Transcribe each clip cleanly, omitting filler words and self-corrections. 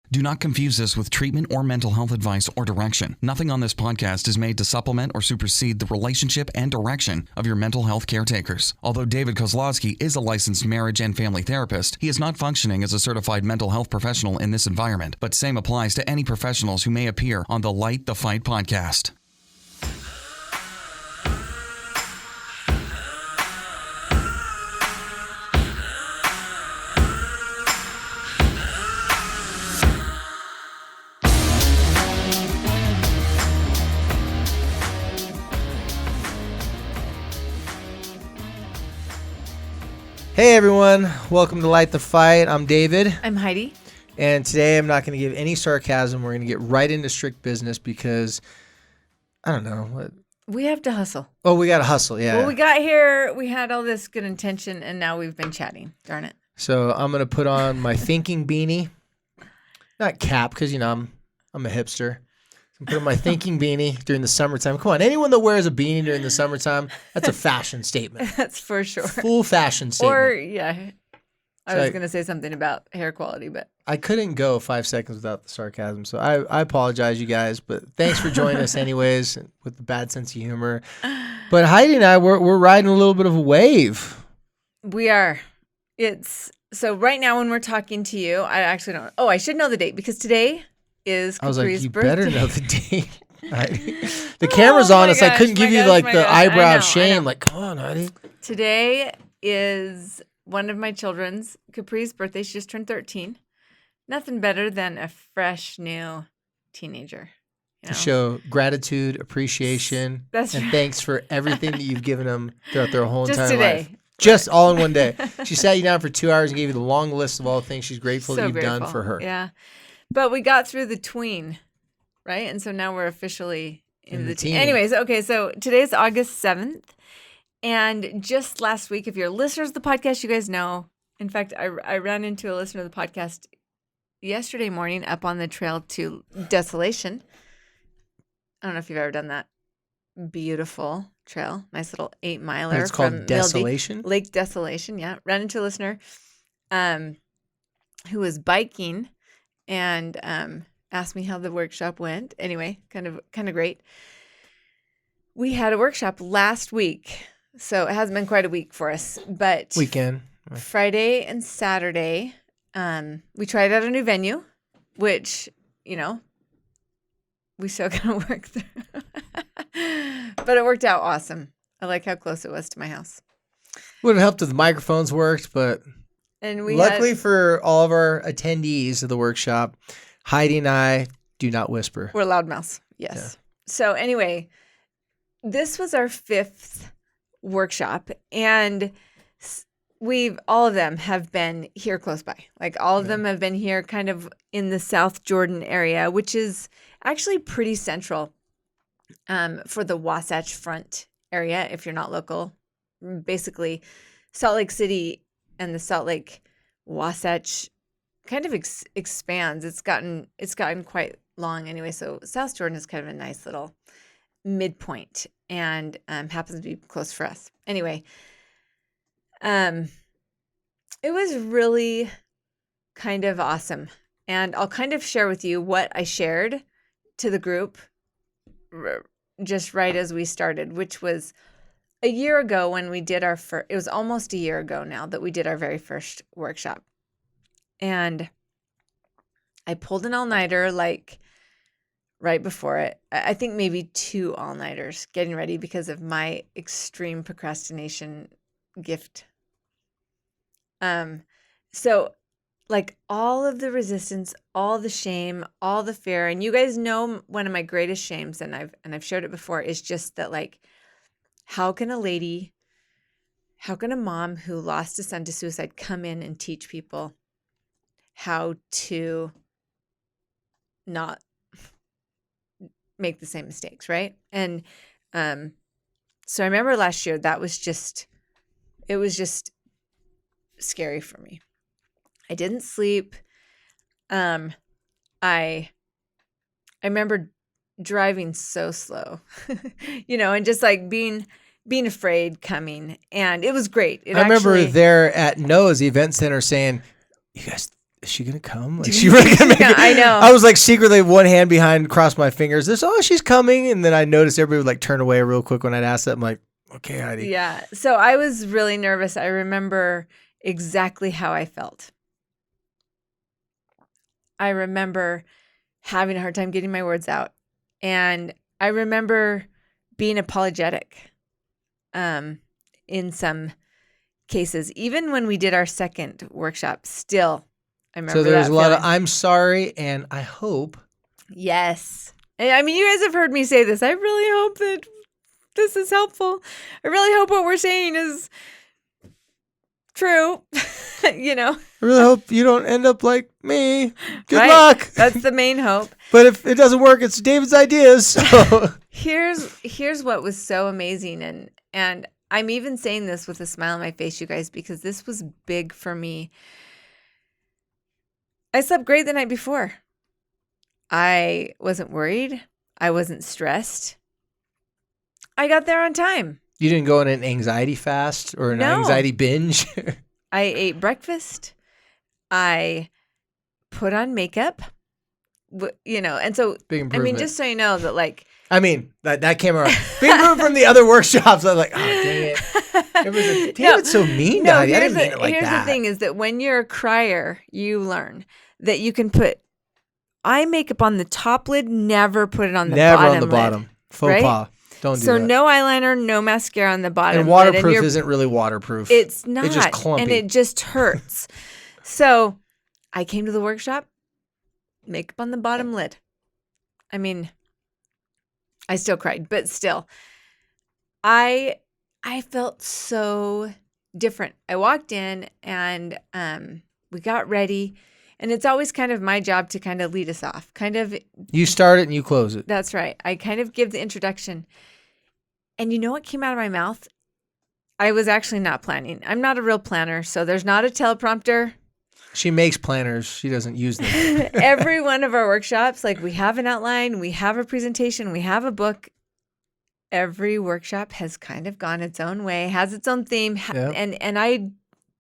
Do not confuse this with treatment or mental health advice or direction. Nothing on this podcast is made to supplement or supersede the relationship and direction of your mental health caretakers. Although David Kozlowski is a licensed marriage and family therapist, he is not functioning as a certified mental health professional in this environment, but same applies to any professionals who may appear on the Light the Fight podcast. Hey everyone, welcome to Light the Fight. I'm David. I'm Heidi. And today I'm not going to give any sarcasm. We're going to get right into strict business because, I don't know. What? We have to hustle. Oh, we got to hustle, yeah. Well, we got here, we had all this good intention, and now we've been chatting. Darn it. So I'm going to put on my thinking beanie. Not cap, because, you know, I'm a hipster. I'm putting my thinking beanie during the summertime. Come on, anyone that wears a beanie during the summertime, that's a fashion statement. That's for sure. Full fashion statement. Or, yeah, I was going to say something about hair quality, but. I couldn't go 5 seconds without the sarcasm, so I apologize, you guys, but thanks for joining us anyways with the bad sense of humor. But Heidi and I, we're riding a little bit of a wave. We are. So right now when we're talking to you, I actually don't. Oh, I should know the date because today is Capri's birthday. I was like, you better know the date. Heidi. The camera's on us. I couldn't give you the eyebrow of shame. Like, come on, Heidi. Today is one of my children's, Capri's birthday. She just turned 13. Nothing better than a fresh new teenager. You know? To show gratitude, appreciation, and thanks for everything that you've given them throughout their whole entire life. Just all in one day. She sat you down for 2 hours and gave you the long list of all the things she's grateful that you've done for her. Yeah. But we got through the tween, right? And so now we're officially in the teen. Anyways, okay, so today's August 7th. And just last week, if you're listeners of the podcast, you guys know. In fact, I ran into a listener of the podcast yesterday morning up on the trail to Desolation. I don't know if you've ever done that. Beautiful trail. Nice little 8-miler. And it's called Desolation? Lake Desolation, yeah. Ran into a listener who was biking and asked me how the workshop went. Anyway, kind of great. We had a workshop last week, so it hasn't been quite a week for us. But weekend. Friday and Saturday, we tried out a new venue, which, you know, we still got to work through. But it worked out awesome. I like how close it was to my house. Would have helped if the microphones worked, but luckily for all of our attendees of the workshop, Heidi and I do not whisper. We're loudmouths, yes. Yeah. So anyway, this was our 5th workshop, and all of them have been here close by. Like all of them have been here kind of in the South Jordan area, which is actually pretty central for the Wasatch Front area if you're not local. Basically, Salt Lake City and the Salt Lake Wasatch kind of expands. It's gotten quite long anyway. So South Jordan is kind of a nice little midpoint and happens to be close for us. Anyway, it was really kind of awesome. And I'll kind of share with you what I shared to the group just right as we started, which was a year ago when we did it was almost a year ago now that we did our very first workshop. And I pulled an all-nighter like right before it. I think maybe 2 all-nighters getting ready because of my extreme procrastination gift. So like all of the resistance, all the shame, all the fear, and you guys know one of my greatest shames, and I've shared it before, is just that like, how can a mom who lost a son to suicide come in and teach people how to not make the same mistakes, right? And so I remember last year it was just scary for me. I didn't sleep. I remember driving so slow, and just like being afraid coming, and it was great. I remember there at Noah's event center saying, "You guys, is she gonna come? Like, she really gonna make it? I know. I was like secretly one hand behind, crossed my fingers. She's coming, and then I noticed everybody would like turn away real quick when I'd ask that. I'm like, okay, Heidi. Yeah. So I was really nervous. I remember exactly how I felt. I remember having a hard time getting my words out, and I remember being apologetic in some cases. Even when we did our second workshop, still, I remember. So there's that a lot of feeling. I'm sorry, and I hope. Yes. And, I mean, you guys have heard me say this. I really hope that this is helpful. I really hope what we're saying is true. You know. I really hope you don't end up like me. Good Right. luck. That's the main hope. But if it doesn't work, it's David's ideas. So. Here's what was so amazing, and I'm even saying this with a smile on my face, you guys, because this was big for me. I slept great the night before. I wasn't worried. I wasn't stressed. I got there on time. You didn't go on an anxiety fast or an No. anxiety binge? I ate breakfast. I put on makeup. And so, Big I improvement. mean, just so you know that, like, I mean, that came around. Big improvement from the other workshops. I was like, oh, dang it. David's so mean to Heidi. I didn't mean it like here's that. the thing is that when you're a crier, you learn that you can put eye makeup on the top lid, never put it on the Never bottom on the lid, bottom. Faux right? pas. Don't do So that. no eyeliner, no mascara on the bottom And lid. waterproof isn't really waterproof. It's not. It's just clumpy. And it just hurts. So I came to the workshop, makeup on the bottom lid. I mean, I still cried, but still, I felt so different. I walked in and we got ready, and it's always kind of my job to kind of lead us off. You start it and you close it. That's right. I kind of give the introduction. And you know what came out of my mouth? I was actually not planning. I'm not a real planner, so there's not a teleprompter. She makes planners. She doesn't use them. Every one of our workshops, like, we have an outline, we have a presentation, we have a book. Every workshop has kind of gone its own way, has its own theme, Yeah. and I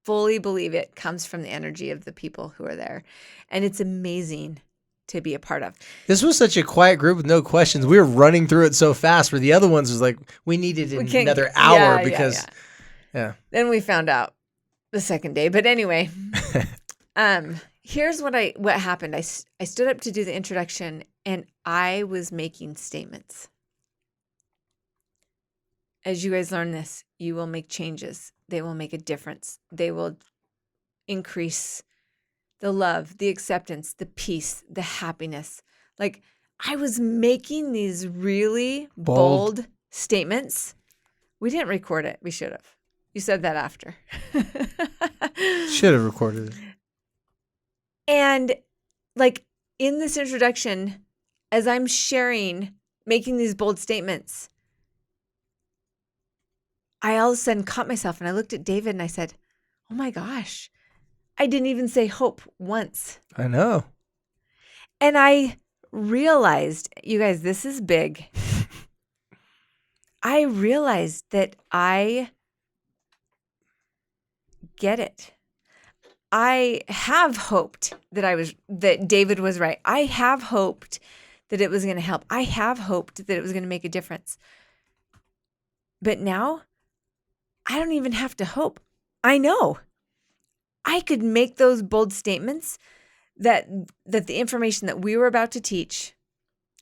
fully believe it comes from the energy of the people who are there. And it's amazing to be a part of. This was such a quiet group with no questions. We were running through it so fast, where the other ones was like, we needed another hour because, yeah. Then we found out the second day. But anyway, here's what happened. I stood up to do the introduction, and I was making statements. As you guys learn this, you will make changes. They will make a difference. They will increase the love, the acceptance, the peace, the happiness. Like, I was making these really bold statements. We didn't record it. We should have. You said that after. Should have recorded it. And, like, in this introduction, as I'm sharing, making these bold statements, I all of a sudden caught myself, and I looked at David and I said, oh my gosh, I didn't even say hope once. I know. And I realized, you guys, this is big. I realized that I get it. I have hoped that David was right. I have hoped that it was going to help. I have hoped that it was going to make a difference. But now I don't even have to hope. I know. I could make those bold statements that the information that we were about to teach,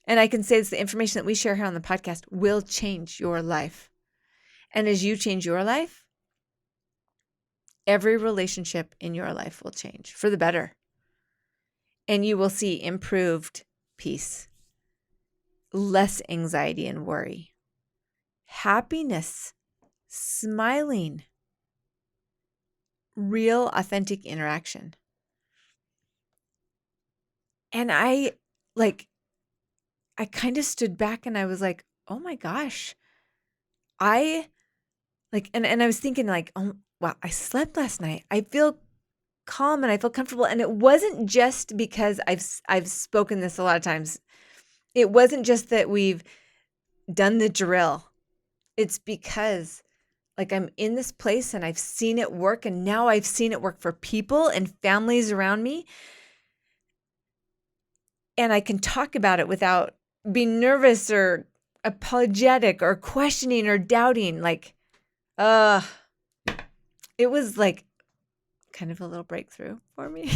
and I can say it's the information that we share here on the podcast, will change your life. And as you change your life, every relationship in your life will change for the better. And you will see improved peace, less anxiety and worry, happiness, smiling, real authentic interaction. And I kind of stood back and I was like, oh my gosh, and I was thinking like, oh wow, I slept last night. I feel calm and I feel comfortable. And it wasn't just because I've spoken this a lot of times. It wasn't just that we've done the drill. It's because like I'm in this place and I've seen it work, and now I've seen it work for people and families around me and I can talk about it without being nervous or apologetic or questioning or doubting. Like, it was like kind of a little breakthrough for me.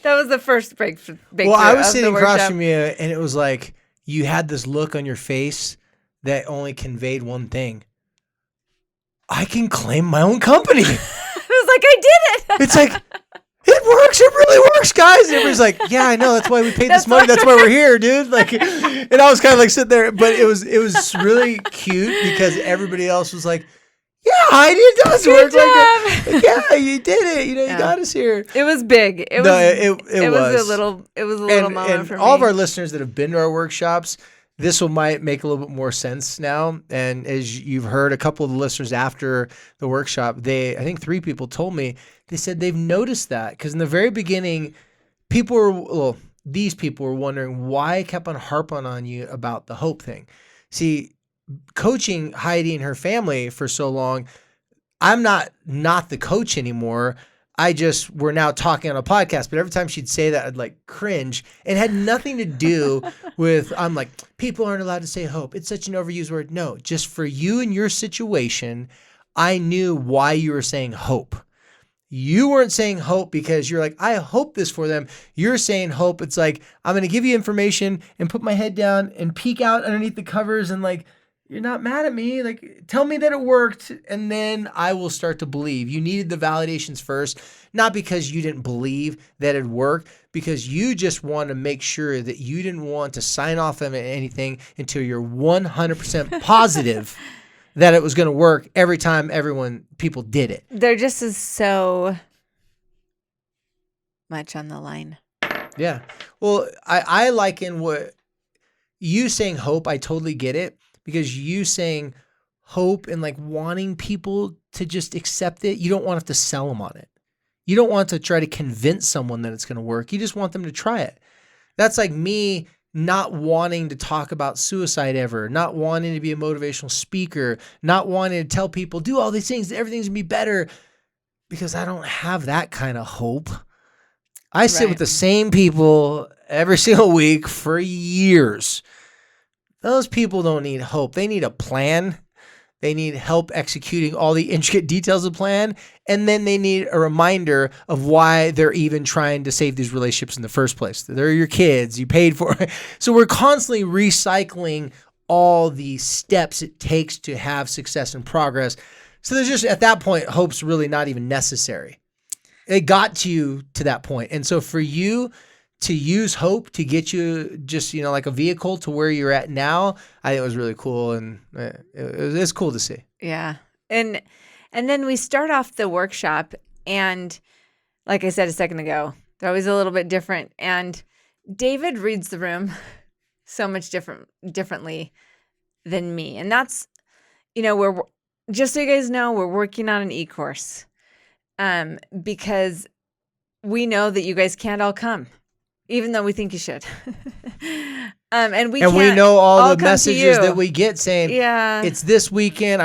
That was the first breakthrough. Well, I was sitting across from you, and it was like you had this look on your face that only conveyed one thing. I can claim my own company. I was like, I did it. It's like, it works. It really works, guys. And everybody's like, yeah, I know. That's why we paid this money. That's why we're here, dude. Like, and I was kind of like sitting there, but it was really cute because everybody else was like, yeah, Heidi, it does work. Like, yeah, you did it. You know, you got us here. It was big. It was a little moment for me. All of our listeners that have been to our workshops, this might make a little bit more sense now. And as you've heard, a couple of the listeners after the workshop, I think 3 people told me, they said they've noticed that because in the very beginning, these people were wondering why I kept on harping on you about the hope thing. See, coaching Heidi and her family for so long, I'm not the coach anymore. We're now talking on a podcast, but every time she'd say that, I'd like cringe. It had nothing to do with, I'm like, people aren't allowed to say hope. It's such an overused word. No, just for you and your situation, I knew why you were saying hope. You weren't saying hope because you're like, I hope this for them. You're saying hope. It's like, I'm going to give you information and put my head down and peek out underneath the covers and like, you're not mad at me. Like, tell me that it worked, and then I will start to believe. You needed the validations first, not because you didn't believe that it worked, because you just want to make sure that you didn't want to sign off on anything until you're 100% positive that it was going to work every time people did it. There just is so much on the line. Yeah. Well, I liken what you saying hope. I totally get it. Because you saying hope and like wanting people to just accept it, you don't want to have to sell them on it. You don't want to try to convince someone that it's going to work. You just want them to try it. That's like me not wanting to talk about suicide ever, not wanting to be a motivational speaker, not wanting to tell people, do all these things, everything's going to be better, because I don't have that kind of hope. I sit with the same people every single week for years. Those people don't need hope. They need a plan. They need help executing all the intricate details of the plan. And then they need a reminder of why they're even trying to save these relationships in the first place. They're your kids. You paid for it. So we're constantly recycling all the steps it takes to have success and progress. So there's just, at that point, hope's really not even necessary. It got you to that point. And so for you to use hope to get you just, like a vehicle to where you're at now, I think it was really cool. And it's cool to see. Yeah. And then we start off the workshop, and like I said a second ago, they're always a little bit different. And David reads the room so much differently than me. And that's, we're, just so you guys know, we're working on an e-course because we know that you guys can't all come. Even though we think you should. And we know all the messages that we get saying, yeah, it's this weekend.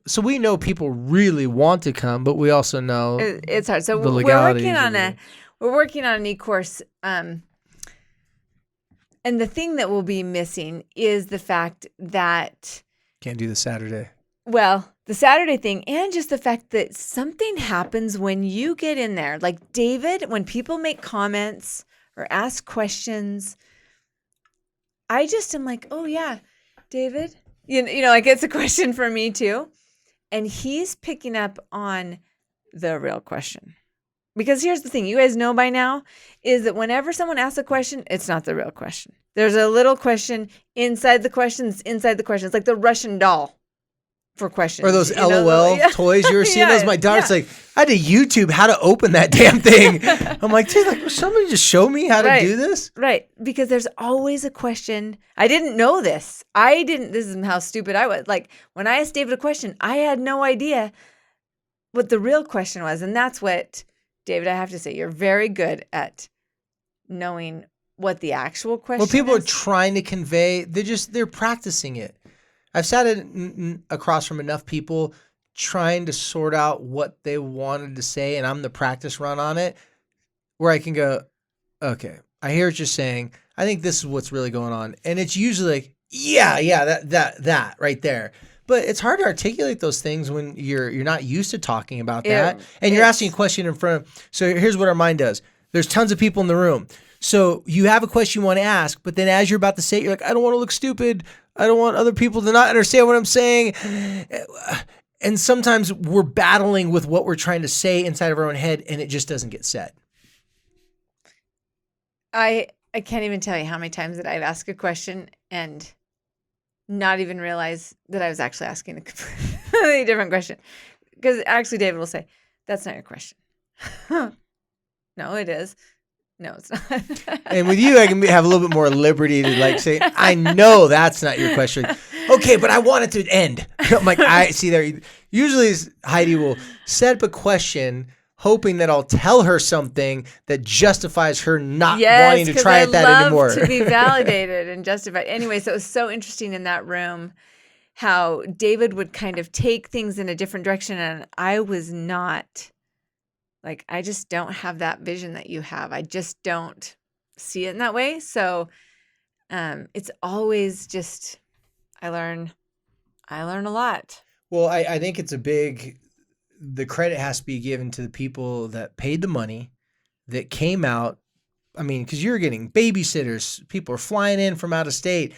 So we know people really want to come, but we also know it's hard. So we're working on an e-course. And the thing that will be missing is the fact that can't do the Saturday. Well, the Saturday thing, and just the fact that something happens when you get in there. Like David, when people make comments or ask questions, I just am like, oh yeah, David, like it's a question for me too. And he's picking up on the real question. Because here's the thing, you guys know by now, is that whenever someone asks a question, it's not the real question. There's a little question inside the questions, It's like the Russian doll for questions. Or those LOL toys you were seeing. Those, my daughter's like, I had to YouTube how to open that damn thing. I'm like, dude, will somebody just show me how to do this? Right. Because there's always a question. I didn't know this. This is how stupid I was. Like when I asked David a question, I had no idea what the real question was. And that's what, David, I have to say, you're very good at knowing what the actual question is. Well, people are trying to convey, they're practicing it. I've sat across from enough people trying to sort out what they wanted to say, and I'm the practice run on it, where I can go, okay, I hear what you're saying. I think this is what's really going on. And it's usually like, yeah, that right there. But it's hard to articulate those things when you're not used to talking about that. And you're asking a question in front of. So here's what our mind does. There's tons of people in the room. So you have a question you want to ask, but then as you're about to say it, you're like, I don't want to look stupid. I don't want other people to not understand what I'm saying. And sometimes we're battling with what we're trying to say inside of our own head, and it just doesn't get said. I can't even tell you how many times that I've asked a question and not even realize that I was actually asking a completely different question. Because actually David will say, that's not your question. No, it is. No, it's not. And with you, I can have a little bit more liberty to like say, I know that's not your question. Okay, but I want it to end. I'm like, I see there. Usually Heidi will set up a question hoping that I'll tell her something that justifies her not wanting to try it that anymore. To be validated and justified. Anyway, so it was so interesting in that room how David would kind of take things in a different direction. And I was not, like, I just don't have that vision that you have. I just don't see it in that way. So it's always just, I learn a lot. Well, I think it's the credit has to be given to the people that paid the money, that came out. I mean, because you're getting babysitters, people are flying in from out of state,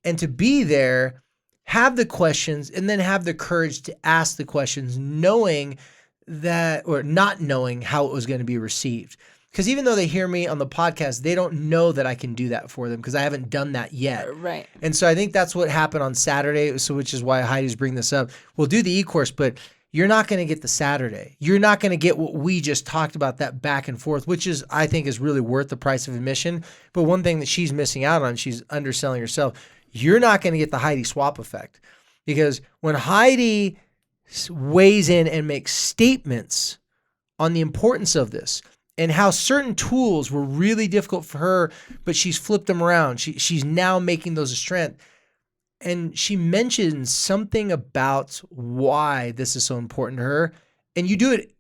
and to be there, have the questions, and then have the courage to ask the questions, knowing that, or not knowing how it was going to be received. Because even though they hear me on the podcast, they don't know that I can do that for them because I haven't done that yet. Right. And so I think that's what happened on Saturday, so which is why Heidi's bringing this up. We'll do the e-course, but you're not going to get the Saturday. You're not going to get what we just talked about, that back and forth, which is, I think, is really worth the price of admission. But one thing that she's missing out on, she's underselling herself. You're not going to get the Heidi swap effect. Because when Heidi weighs in and makes statements on the importance of this and how certain tools were really difficult for her, but she's flipped them around. She's now making those a strength. And she mentions something about why this is so important to her. And you do it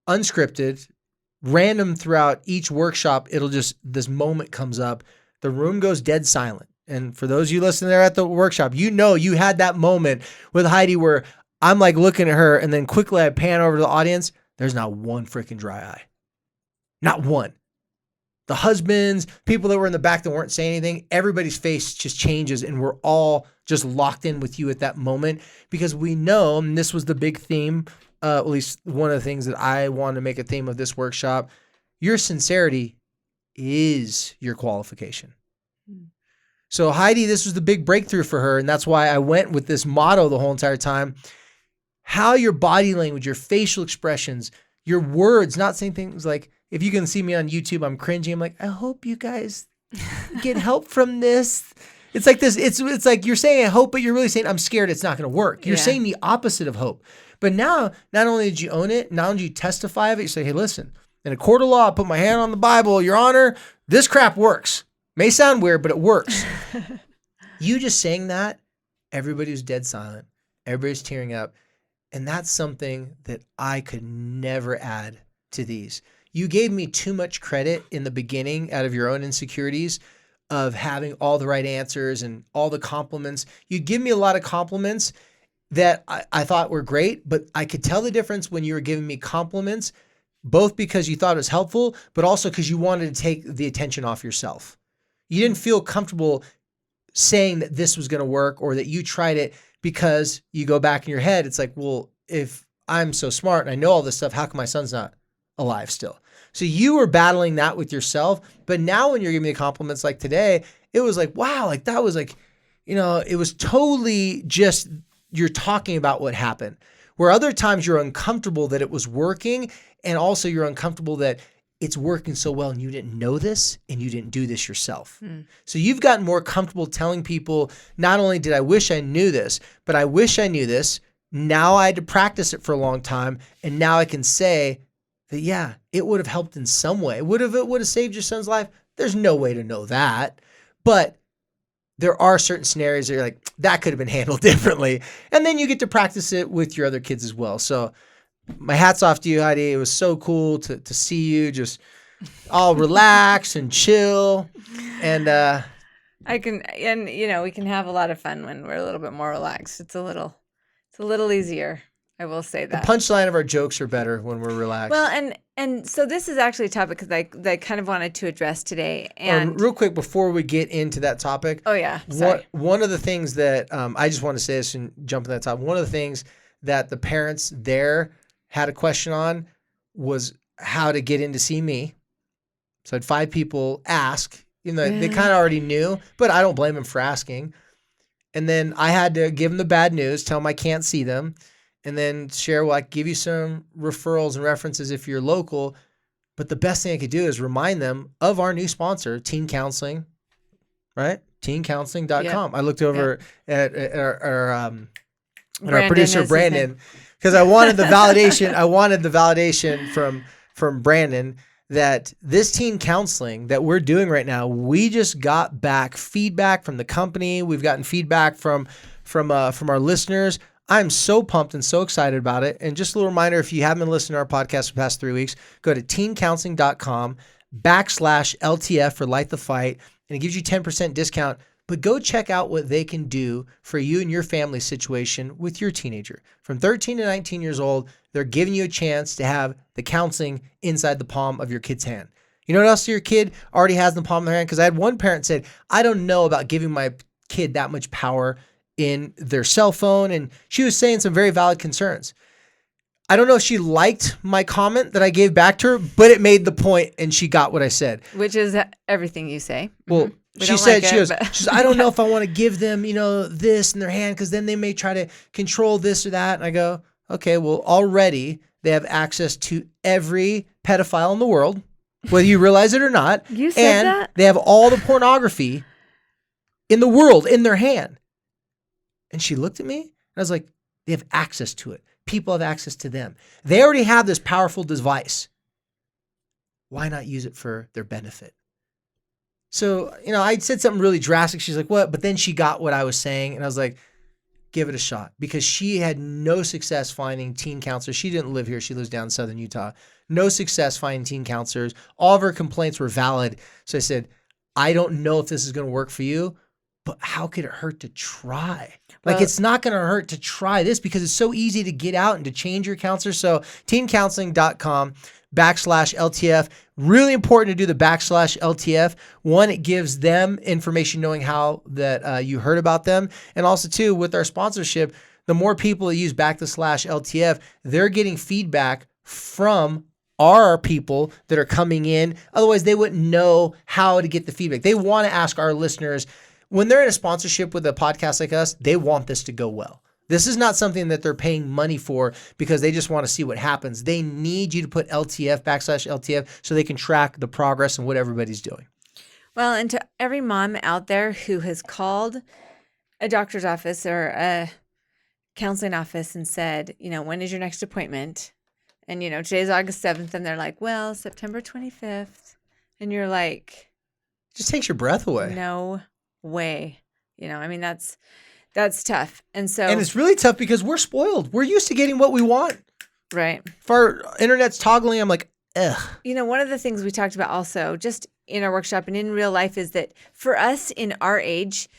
unscripted, random throughout each workshop. This moment comes up. The room goes dead silent. And for those of you listening there at the workshop, you know you had that moment with Heidi where I'm like looking at her and then quickly I pan over to the audience. There's not one freaking dry eye. Not one. The husbands, people that were in the back that weren't saying anything, everybody's face just changes and we're all just locked in with you at that moment because we know, and this was the big theme, at least one of the things that I wanted to make a theme of this workshop, your sincerity is your qualification. So Heidi, this was the big breakthrough for her, and that's why I went with this motto the whole entire time. How your body language, your facial expressions, your words, not saying things like, if you can see me on YouTube, I'm cringing. I'm like, I hope you guys get help from this. It's like this. It's like you're saying I hope, but you're really saying I'm scared it's not going to work. You're saying the opposite of hope. But now, not only did you own it, not only did you testify of it, you say, hey, listen, in a court of law, I put my hand on the Bible, Your Honor, this crap works. May sound weird, but it works. You just saying that, everybody was dead silent. Everybody's tearing up. And that's something that I could never add to these. You gave me too much credit in the beginning out of your own insecurities of having all the right answers and all the compliments. You give me a lot of compliments that I thought were great, but I could tell the difference when you were giving me compliments, both because you thought it was helpful, but also because you wanted to take the attention off yourself. You didn't feel comfortable saying that this was going to work or that you tried it because you go back in your head. It's like, well, if I'm so smart and I know all this stuff, how come my son's not alive still? So you were battling that with yourself. But now when you're giving me compliments like today, it was like, wow, like that was like, it was totally just you're talking about what happened. Where other times you're uncomfortable that it was working, and also you're uncomfortable that it's working so well and you didn't know this and you didn't do this yourself. So you've gotten more comfortable telling people, not only did I wish I knew this, but I wish I knew this. Now I had to practice it for a long time. And now I can say that, yeah, it would have helped in some way. It would have saved your son's life. There's no way to know that. But there are certain scenarios that you're like, that could have been handled differently. And then you get to practice it with your other kids as well. So my hat's off to you, Heidi. It was so cool to see you just I'll relax and chill. And we can have a lot of fun when we're a little bit more relaxed. It's a little easier. I will say the that. punchline of our jokes are better when we're relaxed. Well, and so this is actually a topic that I kind of wanted to address today. And real quick before we get into that topic. Oh yeah, sorry. One of the things that I just want to say this and jump in that top. One of the things that the parents there had a question on was how to get in to see me. So I had 5 people ask. They kind of already knew, but I don't blame them for asking. And then I had to give them the bad news, tell them I can't see them, and then share, I can give you some referrals and references if you're local. But the best thing I could do is remind them of our new sponsor, Teen Counseling, right? teencounseling.com. I looked over at our producer, Brandon, because I wanted the validation. I wanted the validation from Brandon that this teen counseling that we're doing right now, we just got back feedback from the company. We've gotten feedback from our listeners. I'm so pumped and so excited about it. And just a little reminder, if you haven't been listening to our podcast for the past 3 weeks, go to teencounseling.com/LTF for Light the Fight, and it gives you 10% discount. But go check out what they can do for you and your family situation with your teenager. From 13 to 19 years old, they're giving you a chance to have the counseling inside the palm of your kid's hand. You know what else your kid already has in the palm of their hand? Because I had one parent said, I don't know about giving my kid that much power in their cell phone. And she was saying some very valid concerns. I don't know if she liked my comment that I gave back to her, but it made the point and she got what I said. Which is everything you say. Well, she said, she goes, I don't know if I want to give them, this in their hand because then they may try to control this or that. And I go, okay, well, already they have access to every pedophile in the world, whether you realize it or not. You said that? They have all the pornography in the world in their hand. And she looked at me and I was like, they have access to it. People have access to them. They already have this powerful device. Why not use it for their benefit? So, I said something really drastic. She's like, what? But then she got what I was saying. And I was like, give it a shot. Because she had no success finding teen counselors. She didn't live here. She lives down in southern Utah. No success finding teen counselors. All of her complaints were valid. So I said, I don't know if this is going to work for you, but how could it hurt to try? It's not going to hurt to try this because it's so easy to get out and to change your counselor. So teencounseling.com/LTF. Really important to do the /LTF. One, it gives them information knowing how that you heard about them. And also, too, with our sponsorship, the more people that use /LTF, they're getting feedback from our people that are coming in. Otherwise, they wouldn't know how to get the feedback. They want to ask our listeners, when they're in a sponsorship with a podcast like us, they want this to go well. This is not something that they're paying money for because they just want to see what happens. They need you to put LTF /LTF so they can track the progress and what everybody's doing. Well, and to every mom out there who has called a doctor's office or a counseling office and said, when is your next appointment? And, today's August 7th and they're like, well, September 25th. And you're like, just takes your breath away. No way. That's tough. And it's really tough because we're spoiled. We're used to getting what we want. Right. If our internet's toggling, I'm like, ugh. One of the things we talked about also just in our workshop and in real life is that for us in our age,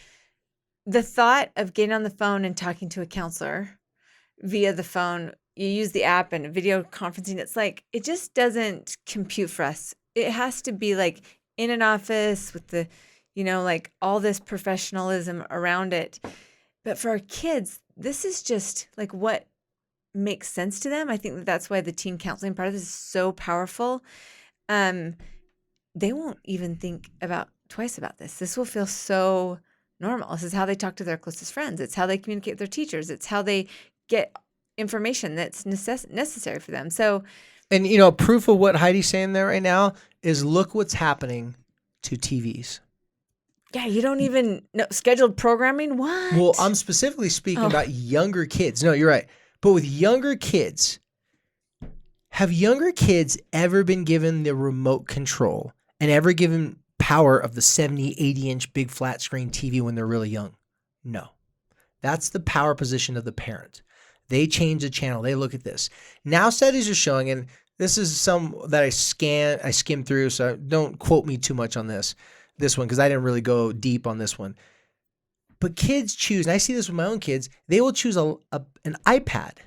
the thought of getting on the phone and talking to a counselor via the phone, you use the app and video conferencing, it's like, it just doesn't compute for us. It has to be like in an office with the, all this professionalism around it. But for our kids, this is just like what makes sense to them. I think that's why the teen counseling part of this is so powerful. They won't even think twice about this. This will feel so normal. This is how they talk to their closest friends. It's how they communicate with their teachers. It's how they get information that's necessary for them. So, and proof of what Heidi's saying there right now is look what's happening to TVs. Yeah, you don't even know scheduled programming. What? Well, I'm specifically speaking about younger kids. No, you're right. But with younger kids, have younger kids ever been given the remote control and ever given power of the 70, 80-inch big flat screen TV when they're really young? No. That's the power position of the parent. They change the channel. They look at this. Now studies are showing, and This is some that I skimmed through, so don't quote me too much on this one, because I didn't really go deep on this one. But kids choose, and I see this with my own kids, they will choose an iPad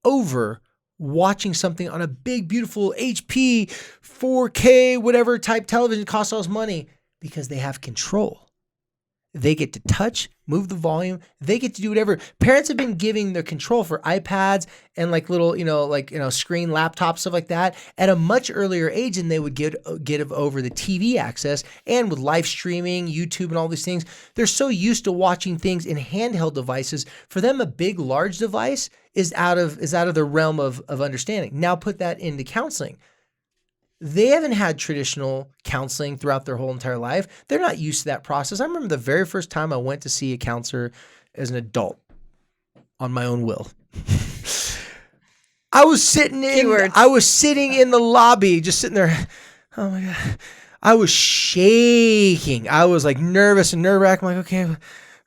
over watching something on a big, beautiful HP, 4K, whatever type television costs all this money, because they have control. They get to touch, move the volume. They get to do whatever. Parents have been giving their control for iPads and like little, screen laptops, stuff like that, at a much earlier age than they would get over the TV access. And with live streaming, YouTube, and all these things, they're so used to watching things in handheld devices. For them, a big, large device is out of the realm of understanding. Now put that into counseling. They haven't had traditional counseling throughout their whole entire life. They're not used to that process. I remember the very first time I went to see a counselor as an adult on my own will. I was sitting in the lobby, just sitting there. Oh my God. I was shaking. I was like nervous and nerve-wracking. I'm like,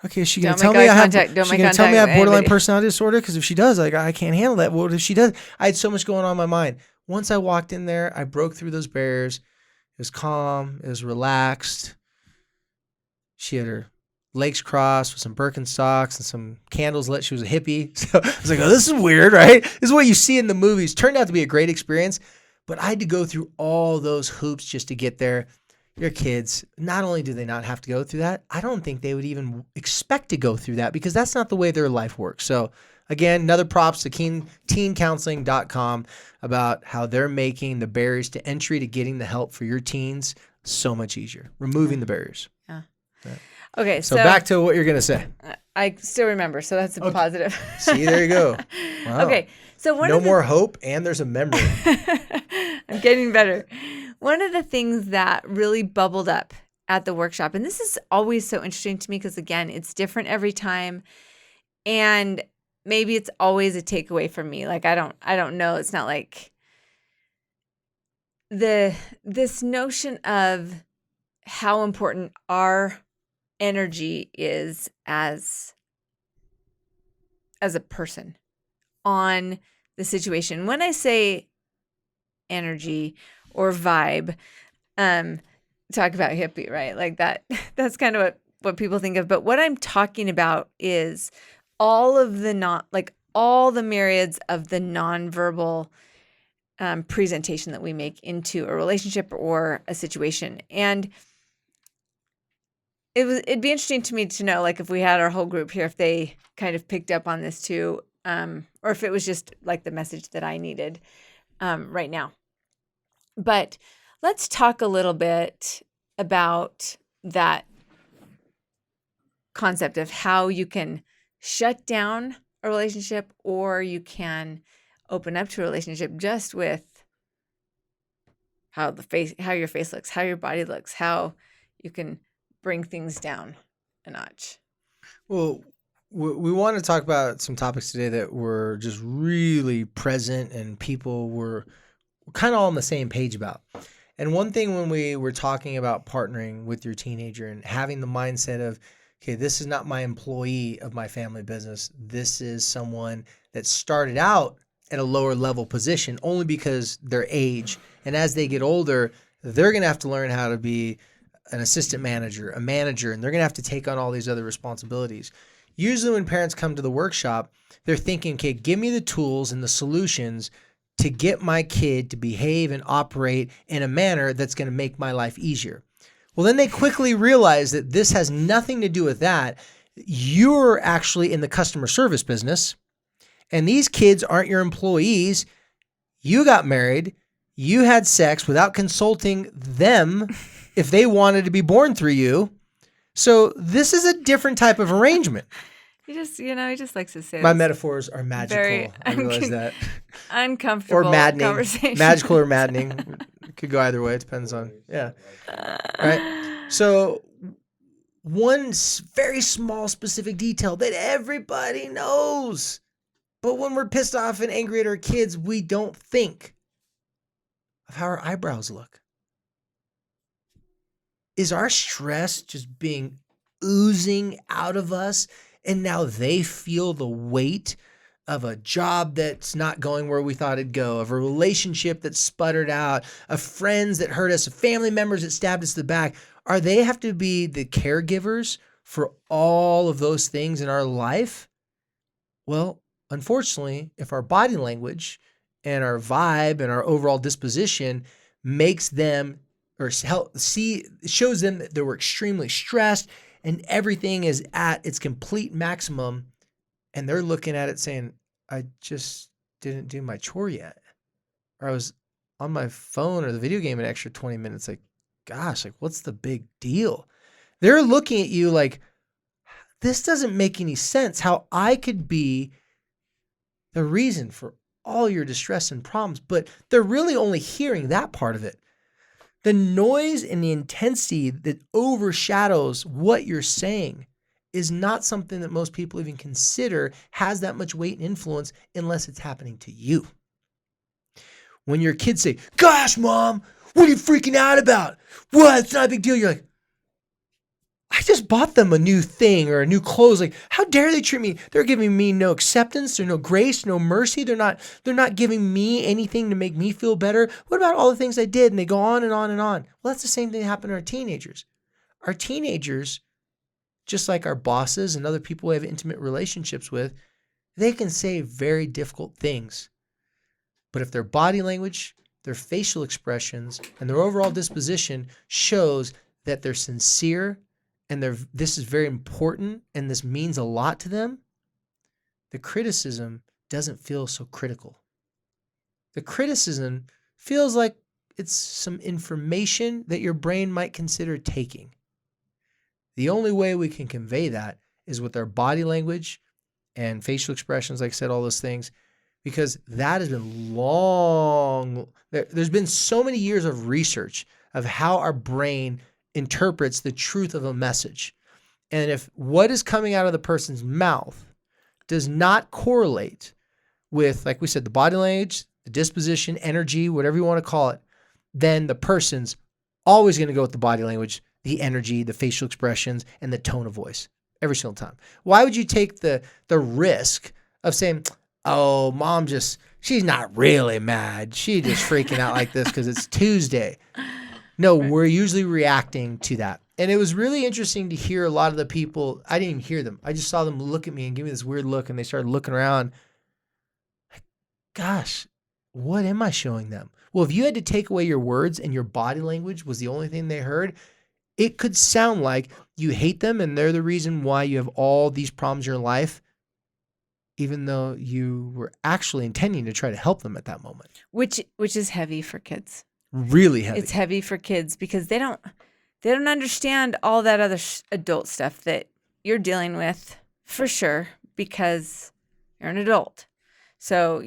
okay, is she going to tell me I have borderline personality disorder? Because if she does, like, I can't handle that. What if she does? I had so much going on in my mind. Once I walked in there, I broke through those barriers. It was calm. It was relaxed. She had her legs crossed with some Birkenstocks and some candles lit. She was a hippie. So I was like, oh, this is weird, right? This is what you see in the movies. Turned out to be a great experience, but I had to go through all those hoops just to get there. Your kids, not only do they not have to go through that, I don't think they would even expect to go through that, because that's not the way their life works. So again, another props to teencounseling.com about how they're making the barriers to entry to getting the help for your teens so much easier, removing the barriers. Yeah. Right. Okay, so back to what you're going to say. I still remember, so that's a positive. See, there you go. Wow. Okay, so no more hope, and there's a memory. I'm getting better. One of the things that really bubbled up at the workshop, and this is always so interesting to me because, again, it's different every time, and maybe it's always a takeaway for me. Like, I don't know. It's not like this notion of how important our energy is as a person on the situation. When I say energy or vibe, talk about hippie, right? Like that's kind of what people think of. But what I'm talking about is all of all the myriads of the nonverbal presentation that we make into a relationship or a situation. And it'd be interesting to me to know, like, if we had our whole group here, if they kind of picked up on this too, or if it was just like the message that I needed right now. But let's talk a little bit about that concept of how you can shut down a relationship, or you can open up to a relationship just with how your face looks, how your body looks, how you can bring things down a notch. Well, we want to talk about some topics today that were just really present and people were kind of all on the same page about. And one thing, when we were talking about partnering with your teenager and having the mindset of, okay, this is not my employee of my family business. This is someone that started out at a lower level position only because their age. And as they get older, they're going to have to learn how to be an assistant manager, a manager, and they're going to have to take on all these other responsibilities. Usually when parents come to the workshop, they're thinking, okay, give me the tools and the solutions to get my kid to behave and operate in a manner that's going to make my life easier. Well, then they quickly realize that this has nothing to do with that. You're actually in the customer service business, and these kids aren't your employees. You got married. You had sex without consulting them if they wanted to be born through you. So this is a different type of arrangement. He just likes to say my metaphors are magical. I realize that. Uncomfortable or maddening. Conversation. Magical or maddening. It could go either way. It depends on, yeah. Right. So one very small specific detail that everybody knows, but when we're pissed off and angry at our kids, we don't think of how our eyebrows look. Is our stress just being oozing out of us, and now they feel the weight of a job that's not going where we thought it'd go, of a relationship that sputtered out, of friends that hurt us, of family members that stabbed us in the back, are they have to be the caregivers for all of those things in our life? Well, unfortunately, if our body language and our vibe and our overall disposition makes them or shows them that they were extremely stressed and everything is at its complete maximum, and they're looking at it saying, I just didn't do my chore yet, or I was on my phone or the video game an extra 20 minutes. Like, gosh, like what's the big deal? They're looking at you like, this doesn't make any sense, how I could be the reason for all your distress and problems. But they're really only hearing that part of it. The noise and the intensity that overshadows what you're saying is not something that most people even consider has that much weight and influence unless it's happening to you. When your kids say, gosh, Mom, what are you freaking out about? What? It's not a big deal. You're like, I just bought them a new thing or a new clothes. Like, how dare they treat me? They're giving me no acceptance. There's no grace, no mercy. They're not giving me anything to make me feel better. What about all the things I did? And they go on and on and on. Well, that's the same thing that happened to our teenagers. Our teenagers, just like our bosses and other people we have intimate relationships with, they can say very difficult things. But if their body language, their facial expressions, and their overall disposition shows that they're sincere and this is very important and this means a lot to them, the criticism doesn't feel so critical. The criticism feels like it's some information that your brain might consider taking. The only way we can convey that is with our body language and facial expressions, like I said, all those things, because that has been long. There's been so many years of research of how our brain interprets the truth of a message. And if what is coming out of the person's mouth does not correlate with, like we said, the body language, the disposition, energy, whatever you want to call it, then the person's always going to go with the body language, the energy, the facial expressions, and the tone of voice every single time. Why would you take the risk of saying, oh, Mom she's not really mad. She just freaking out like this because it's Tuesday. No, we're usually reacting to that. And it was really interesting to hear a lot of the people. I didn't even hear them. I just saw them look at me and give me this weird look, and they started looking around. Like, gosh, what am I showing them? Well, if you had to take away your words and your body language was the only thing they heard, it could sound like you hate them and they're the reason why you have all these problems in your life, even though you were actually intending to try to help them at that moment. Which is heavy for kids. Really heavy. It's heavy for kids because they don't understand all that other adult stuff that you're dealing with, for sure, because you're an adult. So,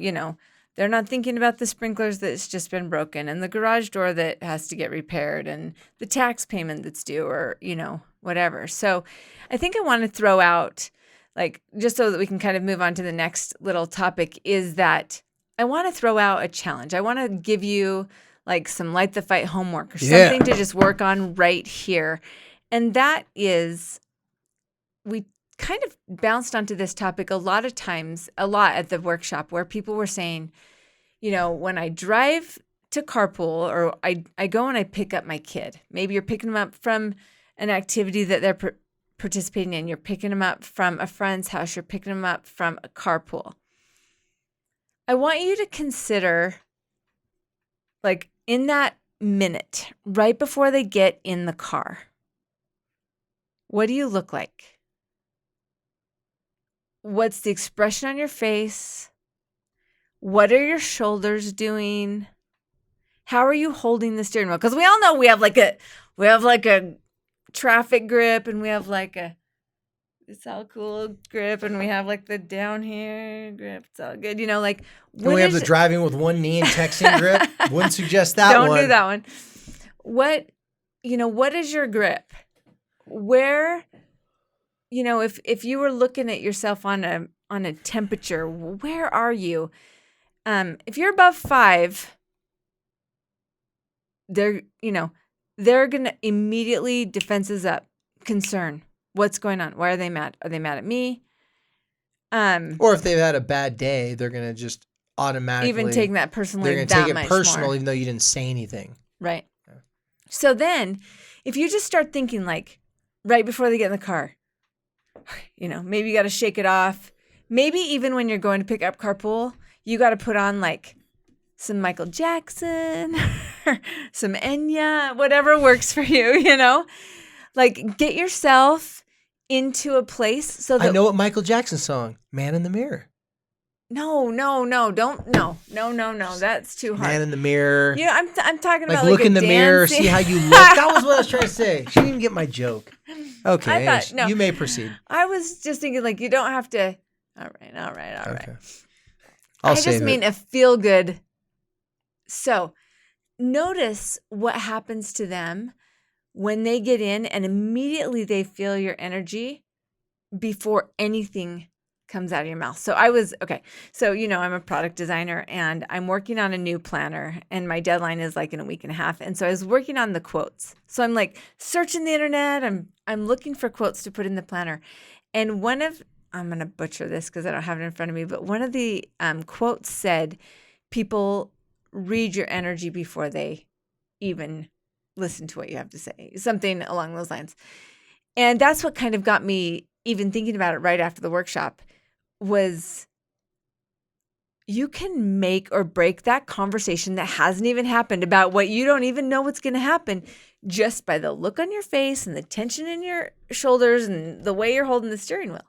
they're not thinking about the sprinklers that's just been broken and the garage door that has to get repaired and the tax payment that's due or, whatever. So I think I want to throw out, like, just so that we can kind of move on to the next little topic, is that I want to throw out a challenge. I want to give you like some light the fight homework or something to just work on right here. And that is, we kind of bounced onto this topic a lot at the workshop where people were saying, when I drive to carpool or I go and I pick up my kid, maybe you're picking them up from an activity that they're participating in. You're picking them up from a friend's house. You're picking them up from a carpool. I want you to consider, like, in that minute, right before they get in the car, what do you look like? What's the expression on your face? What are your shoulders doing? How are you holding the steering wheel? Because we all know we have like a traffic grip, and we have like a it's all cool grip, and we have like the down here grip. It's all good, like. And we have the driving with one knee and texting grip. Wouldn't suggest that Don't one. do that one. What is your grip? Where, if you were looking at yourself on a temperature, where are you? If you're above 5, they're gonna immediately defenses up, concern. What's going on? Why are they mad? Are they mad at me? Or if they've had a bad day, they're going to just automatically even taking that personally, they're going to that take it much personal more. even though you didn't say anything. Right. So then if you just start thinking like right before they get in the car, maybe you got to shake it off. Maybe even when you're going to pick up carpool, you got to put on like some Michael Jackson, some Enya, whatever works for you, like get yourself into a place so that I know what Michael Jackson song, Man in the Mirror. No, that's too hard. Man in the Mirror. I'm talking Like about look like in the mirror, dancing. see how you look. That was what I was trying to say. She didn't even get my joke. Okay, I thought, no. you may proceed. I was just thinking like you don't have to. All right. Okay. I just mean a feel good. So notice what happens to them when they get in and immediately they feel your energy before anything comes out of your mouth. So I'm a product designer and I'm working on a new planner and my deadline is like in a week and a half. And so I was working on the quotes. So I'm like searching the internet. I'm looking for quotes to put in the planner. And I'm going to butcher this because I don't have it in front of me, but one of the quotes said, people read your energy before they even listen to what you have to say, something along those lines. And that's what kind of got me even thinking about it right after the workshop was you can make or break that conversation that hasn't even happened about what you don't even know what's going to happen just by the look on your face and the tension in your shoulders and the way you're holding the steering wheel.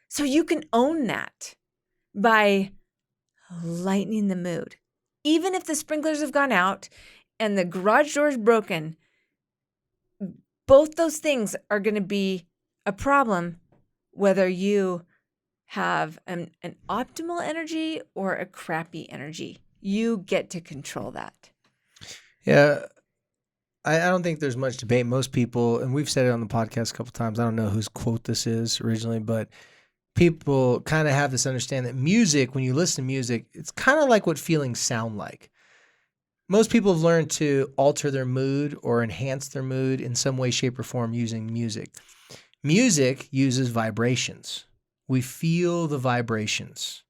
So you can own that by lightening the mood. Even if the sprinklers have gone out and the garage door is broken, both those things are going to be a problem whether you have an optimal energy or a crappy energy. You get to control that. Yeah. I don't think there's much debate. Most people, and we've said it on the podcast a couple times, I don't know whose quote this is originally, but people kind of have this understanding that music, when you listen to music, it's kind of like what feelings sound like. Most people have learned to alter their mood or enhance their mood in some way, shape, or form using music. Music uses vibrations. We feel the vibrations.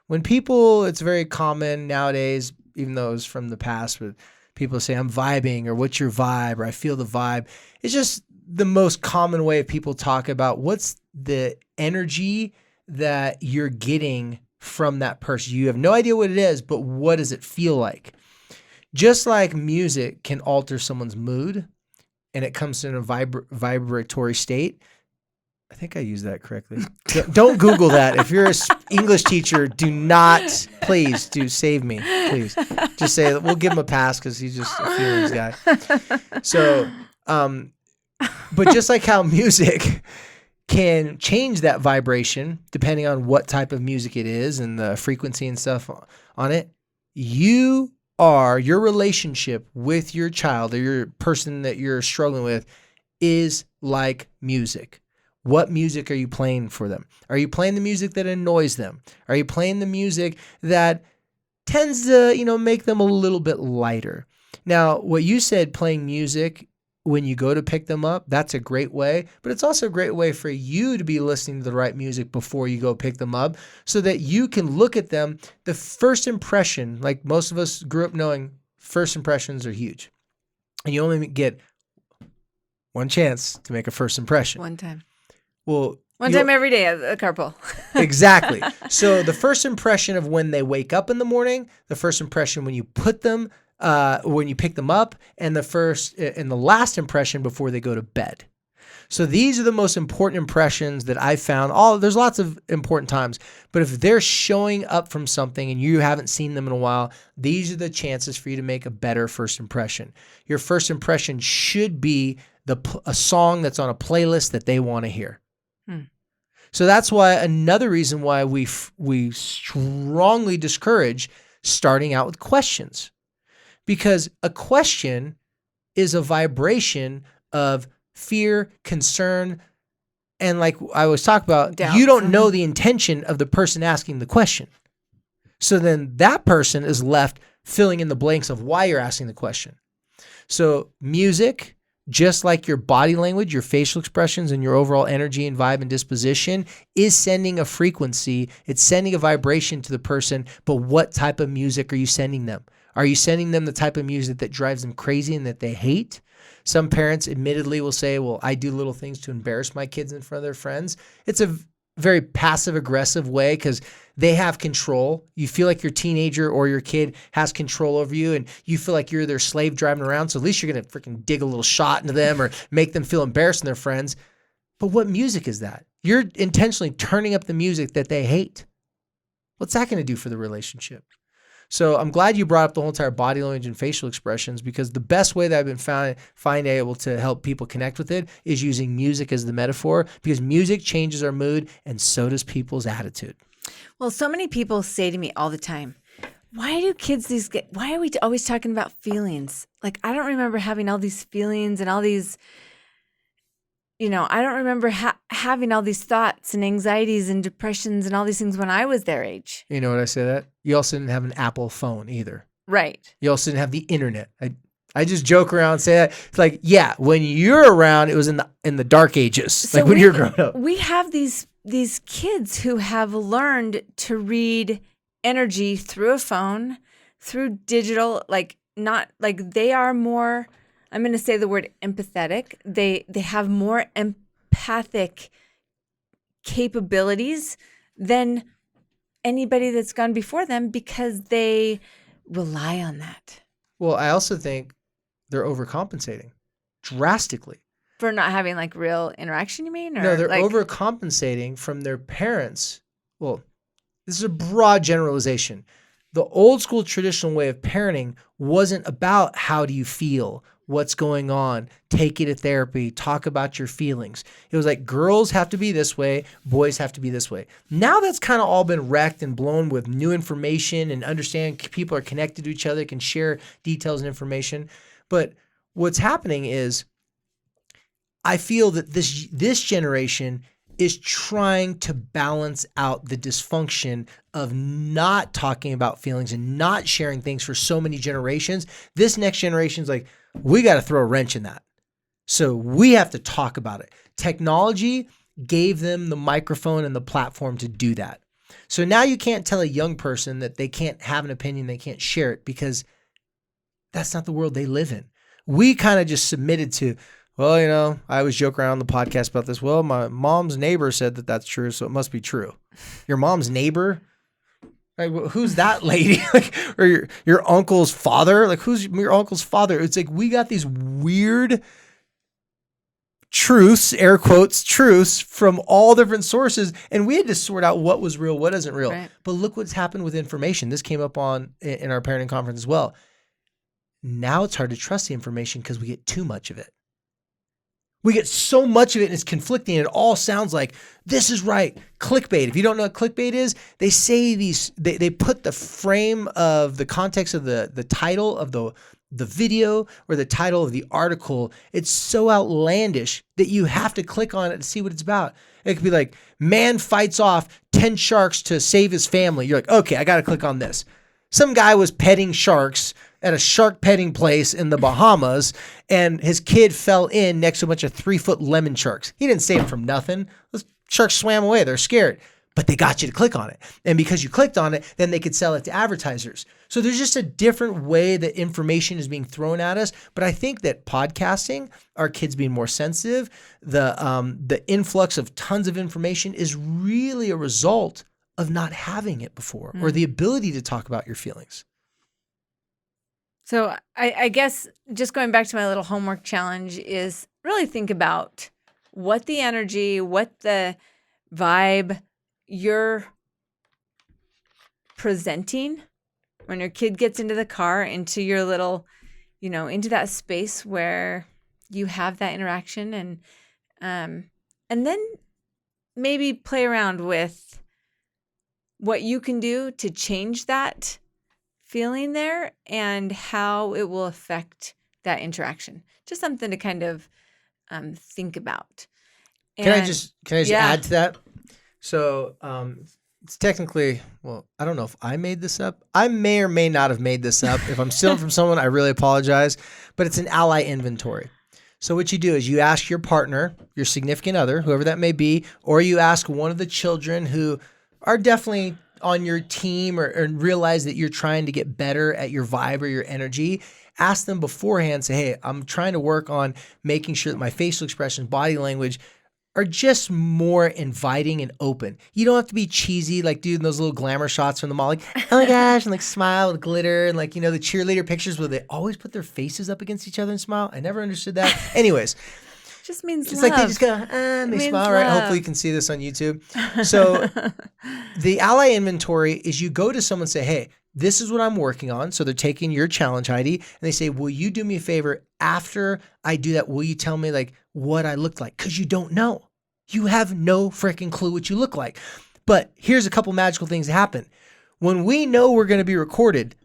When people, it's very common nowadays, even though it was from the past, but people say, I'm vibing, or what's your vibe, or I feel the vibe. It's just the most common way people talk about what's the energy that you're getting from that person. You have no idea what it is, but what does it feel like? Just like music can alter someone's mood and it comes in a vibratory state. I think I used that correctly. Don't Google that. If you're an English teacher, do not, please, save me. Please. Just say that we'll give him a pass because he's just a feelings guy. So, but just like how music can change that vibration depending on what type of music it is and the frequency and stuff on it, your relationship with your child or your person that you're struggling with is like music. What music are you playing for them? Are you playing the music that annoys them? Are you playing the music that tends to, make them a little bit lighter? Now, what you said, playing music when you go to pick them up, that's a great way, but it's also a great way for you to be listening to the right music before you go pick them up so that you can look at them. The first impression, like most of us grew up knowing, first impressions are huge. And you only get one chance to make a first impression. One time. Well, one time every day at the carpool. Exactly. So the first impression of when they wake up in the morning, the first impression when you put them, when you pick them up, and the last impression before they go to bed. So these are the most important impressions that I found. There's lots of important times, but if they're showing up from something and you haven't seen them in a while, these are the chances for you to make a better first impression. Your first impression should be a song that's on a playlist that they want to hear. So that's why another reason why we strongly discourage starting out with questions, because a question is a vibration of fear, concern, and like I was talking about, doubt. You don't know the intention of the person asking the question. So then that person is left filling in the blanks of why you're asking the question. So music, just like your body language, your facial expressions, and your overall energy and vibe and disposition is sending a frequency. It's sending a vibration to the person. But what type of music are you sending them? Are you sending them the type of music that drives them crazy and that they hate? Some parents admittedly will say, well, I do little things to embarrass my kids in front of their friends. It's a very passive aggressive way because they have control. You feel like your teenager or your kid has control over you and you feel like you're their slave driving around. So at least you're going to freaking dig a little shot into them or make them feel embarrassed in their friends. But what music is that? You're intentionally turning up the music that they hate. What's that going to do for the relationship? So I'm glad you brought up the whole entire body language and facial expressions because the best way that I've been finding able to help people connect with it is using music as the metaphor because music changes our mood and so does people's attitude. Well, so many people say to me all the time, why are we always talking about feelings? Like, I don't remember having all these feelings and all these, I don't remember having all these thoughts and anxieties and depressions and all these things when I was their age. You know what I say that? You also didn't have an Apple phone either. Right. You also didn't have the internet. I just joke around and say that. It's like, yeah, when you're around, it was in the dark ages, so like when you're growing up. We have these kids who have learned to read energy through a phone, through digital, not like they are more, I'm going to say the word empathetic. They have more empathic capabilities than anybody that's gone before them because they rely on that. Well, I also think they're overcompensating drastically. For not having like real interaction, you mean? Or no, they're overcompensating from their parents. Well, this is a broad generalization. The old school traditional way of parenting wasn't about how do you feel, what's going on, take you to therapy, talk about your feelings. It was like girls have to be this way, boys have to be this way. Now that's kind of all been wrecked and blown with new information and understanding people are connected to each other, can share details and information. But what's happening is I feel that this generation is trying to balance out the dysfunction of not talking about feelings and not sharing things for so many generations. This next generation is like, we got to throw a wrench in that. So we have to talk about it. Technology gave them the microphone and the platform to do that. So now you can't tell a young person that they can't have an opinion, they can't share it because that's not the world they live in. We kind of just submitted to, well, I always joke around on the podcast about this. Well, my mom's neighbor said that that's true, so it must be true. Your mom's neighbor? Like, who's that lady? Or your uncle's father? Like, who's your uncle's father? It's like we got these weird truths, air quotes, truths from all different sources, and we had to sort out what was real, what isn't real. Right. But look what's happened with information. This came up in our parenting conference as well. Now it's hard to trust the information because we get too much of it. We get so much of it and it's conflicting. And it all sounds like this is right. Clickbait. If you don't know what clickbait is, they say they put the frame of the context of the title of the video or the title of the article. It's so outlandish that you have to click on it to see what it's about. It could be like, man fights off 10 sharks to save his family. You're like, okay, I got to click on this. Some guy was petting sharks at a shark petting place in the Bahamas, and his kid fell in next to a bunch of 3-foot lemon sharks. He didn't save them from nothing. Those sharks swam away. They're scared. But they got you to click on it. And because you clicked on it, then they could sell it to advertisers. So there's just a different way that information is being thrown at us. But I think that podcasting, our kids being more sensitive, the influx of tons of information is really a result of not having it before or the ability to talk about your feelings. So I guess just going back to my little homework challenge is really think about what the energy, what the vibe you're presenting when your kid gets into the car, into your little, into that space where you have that interaction and then maybe play around with what you can do to change that feeling there and how it will affect that interaction. Just something to kind of think about. And, can I just add to that? So it's technically, well, I don't know if I made this up. I may or may not have made this up. If I'm stealing from someone, I really apologize. But it's an ally inventory. So what you do is you ask your partner, your significant other, whoever that may be, or you ask one of the children who are definitely on your team or realize that you're trying to get better at your vibe or your energy. Ask them beforehand, say, hey, I'm trying to work on making sure that my facial expression, body language are just more inviting and open. You don't have to be cheesy, like doing those little glamour shots from the mall, like, oh my gosh, and like smile with glitter and like, the cheerleader pictures where they always put their faces up against each other and smile. I never understood that. Anyways. Just means it's love. like they just go, and they smile, right? Hopefully you can see this on YouTube. So the ally inventory is you go to someone and say, hey, this is what I'm working on. So they're taking your challenge, Heidi, and they say, will you do me a favor after I do that? Will you tell me like what I looked like? Because you don't know. You have no freaking clue what you look like. But here's a couple magical things that happen. When we know we're going to be recorded,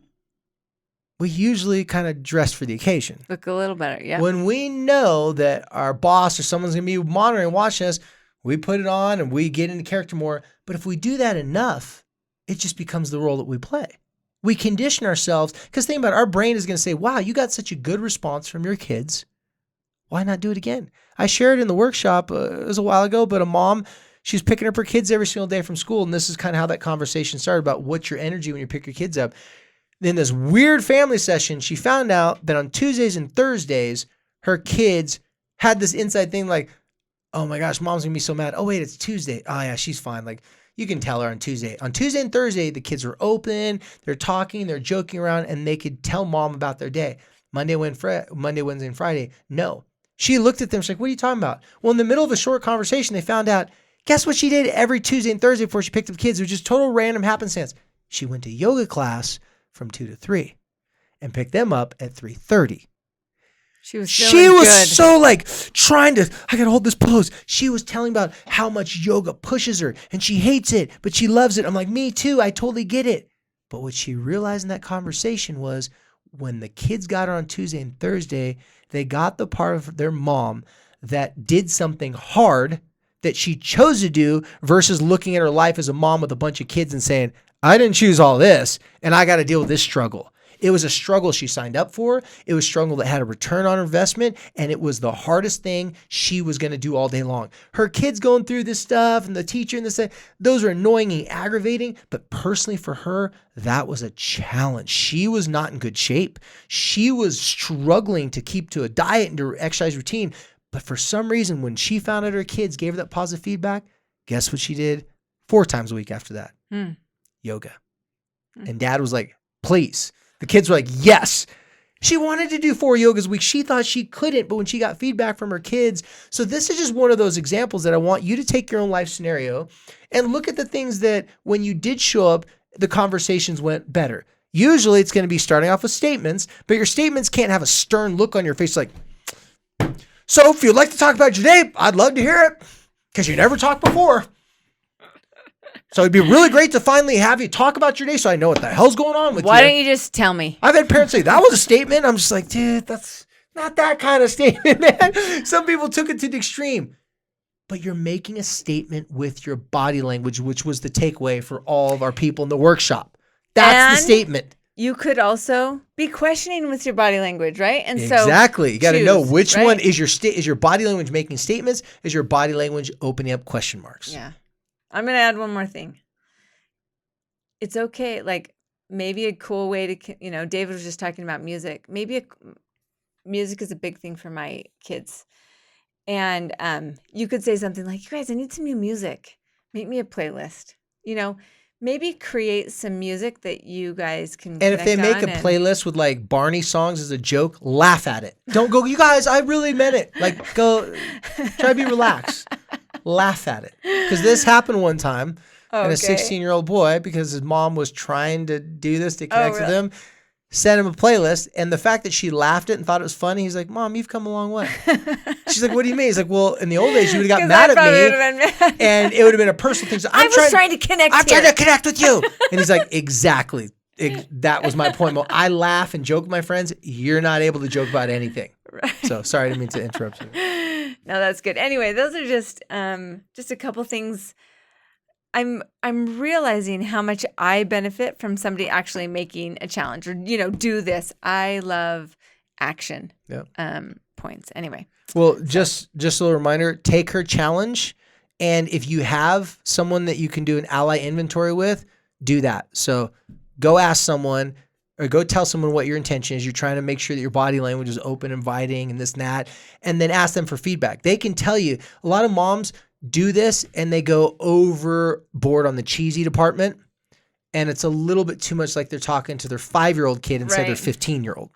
we usually kind of dress for the occasion. Look a little better, yeah. When we know that our boss or someone's going to be monitoring and watching us, we put it on and we get into character more. But if we do that enough, it just becomes the role that we play. We condition ourselves, because think about it, our brain is going to say, wow, you got such a good response from your kids. Why not do it again? I shared in the workshop, it was a while ago, but a mom, she's picking up her kids every single day from school. And this is kind of how that conversation started about what's your energy when you pick your kids up. In this weird family session, she found out that on Tuesdays and Thursdays, her kids had this inside thing like, oh my gosh, mom's gonna be so mad. Oh wait, it's Tuesday. Oh yeah, she's fine. Like you can tell her on Tuesday. On Tuesday and Thursday, the kids were open, they're talking, they're joking around, and they could tell mom about their day. Monday, Wednesday, and Friday, no. She looked at them, she's like, what are you talking about? Well, in the middle of a short conversation, they found out, guess what she did every Tuesday and Thursday before she picked up kids? It was just total random happenstance. She went to yoga class from 2 to 3 and picked them up at 3:30. She was good. So like trying to, I gotta hold this pose. She was telling about how much yoga pushes her and she hates it, but she loves it. I'm like, me too. I totally get it. But what she realized in that conversation was when the kids got her on Tuesday and Thursday, they got the part of their mom that did something hard that she chose to do versus looking at her life as a mom with a bunch of kids and saying, I didn't choose all this and I got to deal with this struggle. It was a struggle she signed up for. It was a struggle that had a return on investment, and it was the hardest thing she was going to do all day long. Her kids going through this stuff and the teacher and this, those are annoying and aggravating, but personally for her, that was a challenge. She was not in good shape. She was struggling to keep to a diet and to exercise routine, but for some reason, when she found out her kids gave her that positive feedback, guess what she did 4 times a week after that? Yoga. And dad was like, please. The kids were like, yes. She wanted to do 4 yogas a week. She thought she couldn't, but when she got feedback from her kids. So this is just one of those examples that I want you to take your own life scenario and look at the things that when you did show up, the conversations went better. Usually it's going to be starting off with statements, but your statements can't have a stern look on your face like, so if you'd like to talk about your day, I'd love to hear it because you never talked before. So it'd be really great to finally have you talk about your day so I know what the hell's going on with you. Why don't you just tell me? I've had parents say, that was a statement. I'm just like, dude, that's not that kind of statement, man. Some people took it to the extreme. But you're making a statement with your body language, which was the takeaway for all of our people in the workshop. That's the statement. You could also be questioning with your body language, right? And exactly. You got to know which one is your body language making statements? Is your body language opening up question marks? Yeah. I'm going to add one more thing. It's okay. Like maybe a cool way to, David was just talking about music. Maybe music is a big thing for my kids. And you could say something like, you guys, I need some new music. Make me a playlist. Maybe create some music that you guys can And if they make a playlist with like Barney songs as a joke, laugh at it. Don't go, you guys, I really meant it. Like go, try to be relaxed. Laugh at it. Because this happened one time. And a 16-year-old boy, because his mom was trying to do this to connect with him, sent him a playlist. And the fact that she laughed it and thought it was funny, he's like, Mom, you've come a long way. She's like, what do you mean? He's like, well, in the old days, you would have got mad at me. And it would have been a personal thing. So I'm trying to connect with you. And he's like, exactly. That was my point. Well, I laugh and joke with my friends. You're not able to joke about anything. Right. So sorry, I didn't mean to interrupt you. No, that's good. Anyway, those are just a couple things. I'm realizing how much I benefit from somebody actually making a challenge or, do this. I love action. Yeah. points. Anyway. Well, just a little reminder, take her challenge. And if you have someone that you can do an ally inventory with, do that. So go ask someone or go tell someone what your intention is. You're trying to make sure that your body language is open, inviting, and this and that. And then ask them for feedback. They can tell you. A lot of moms do this and they go overboard on the cheesy department. And it's a little bit too much like they're talking to their 5-year-old kid instead of their 15-year-old.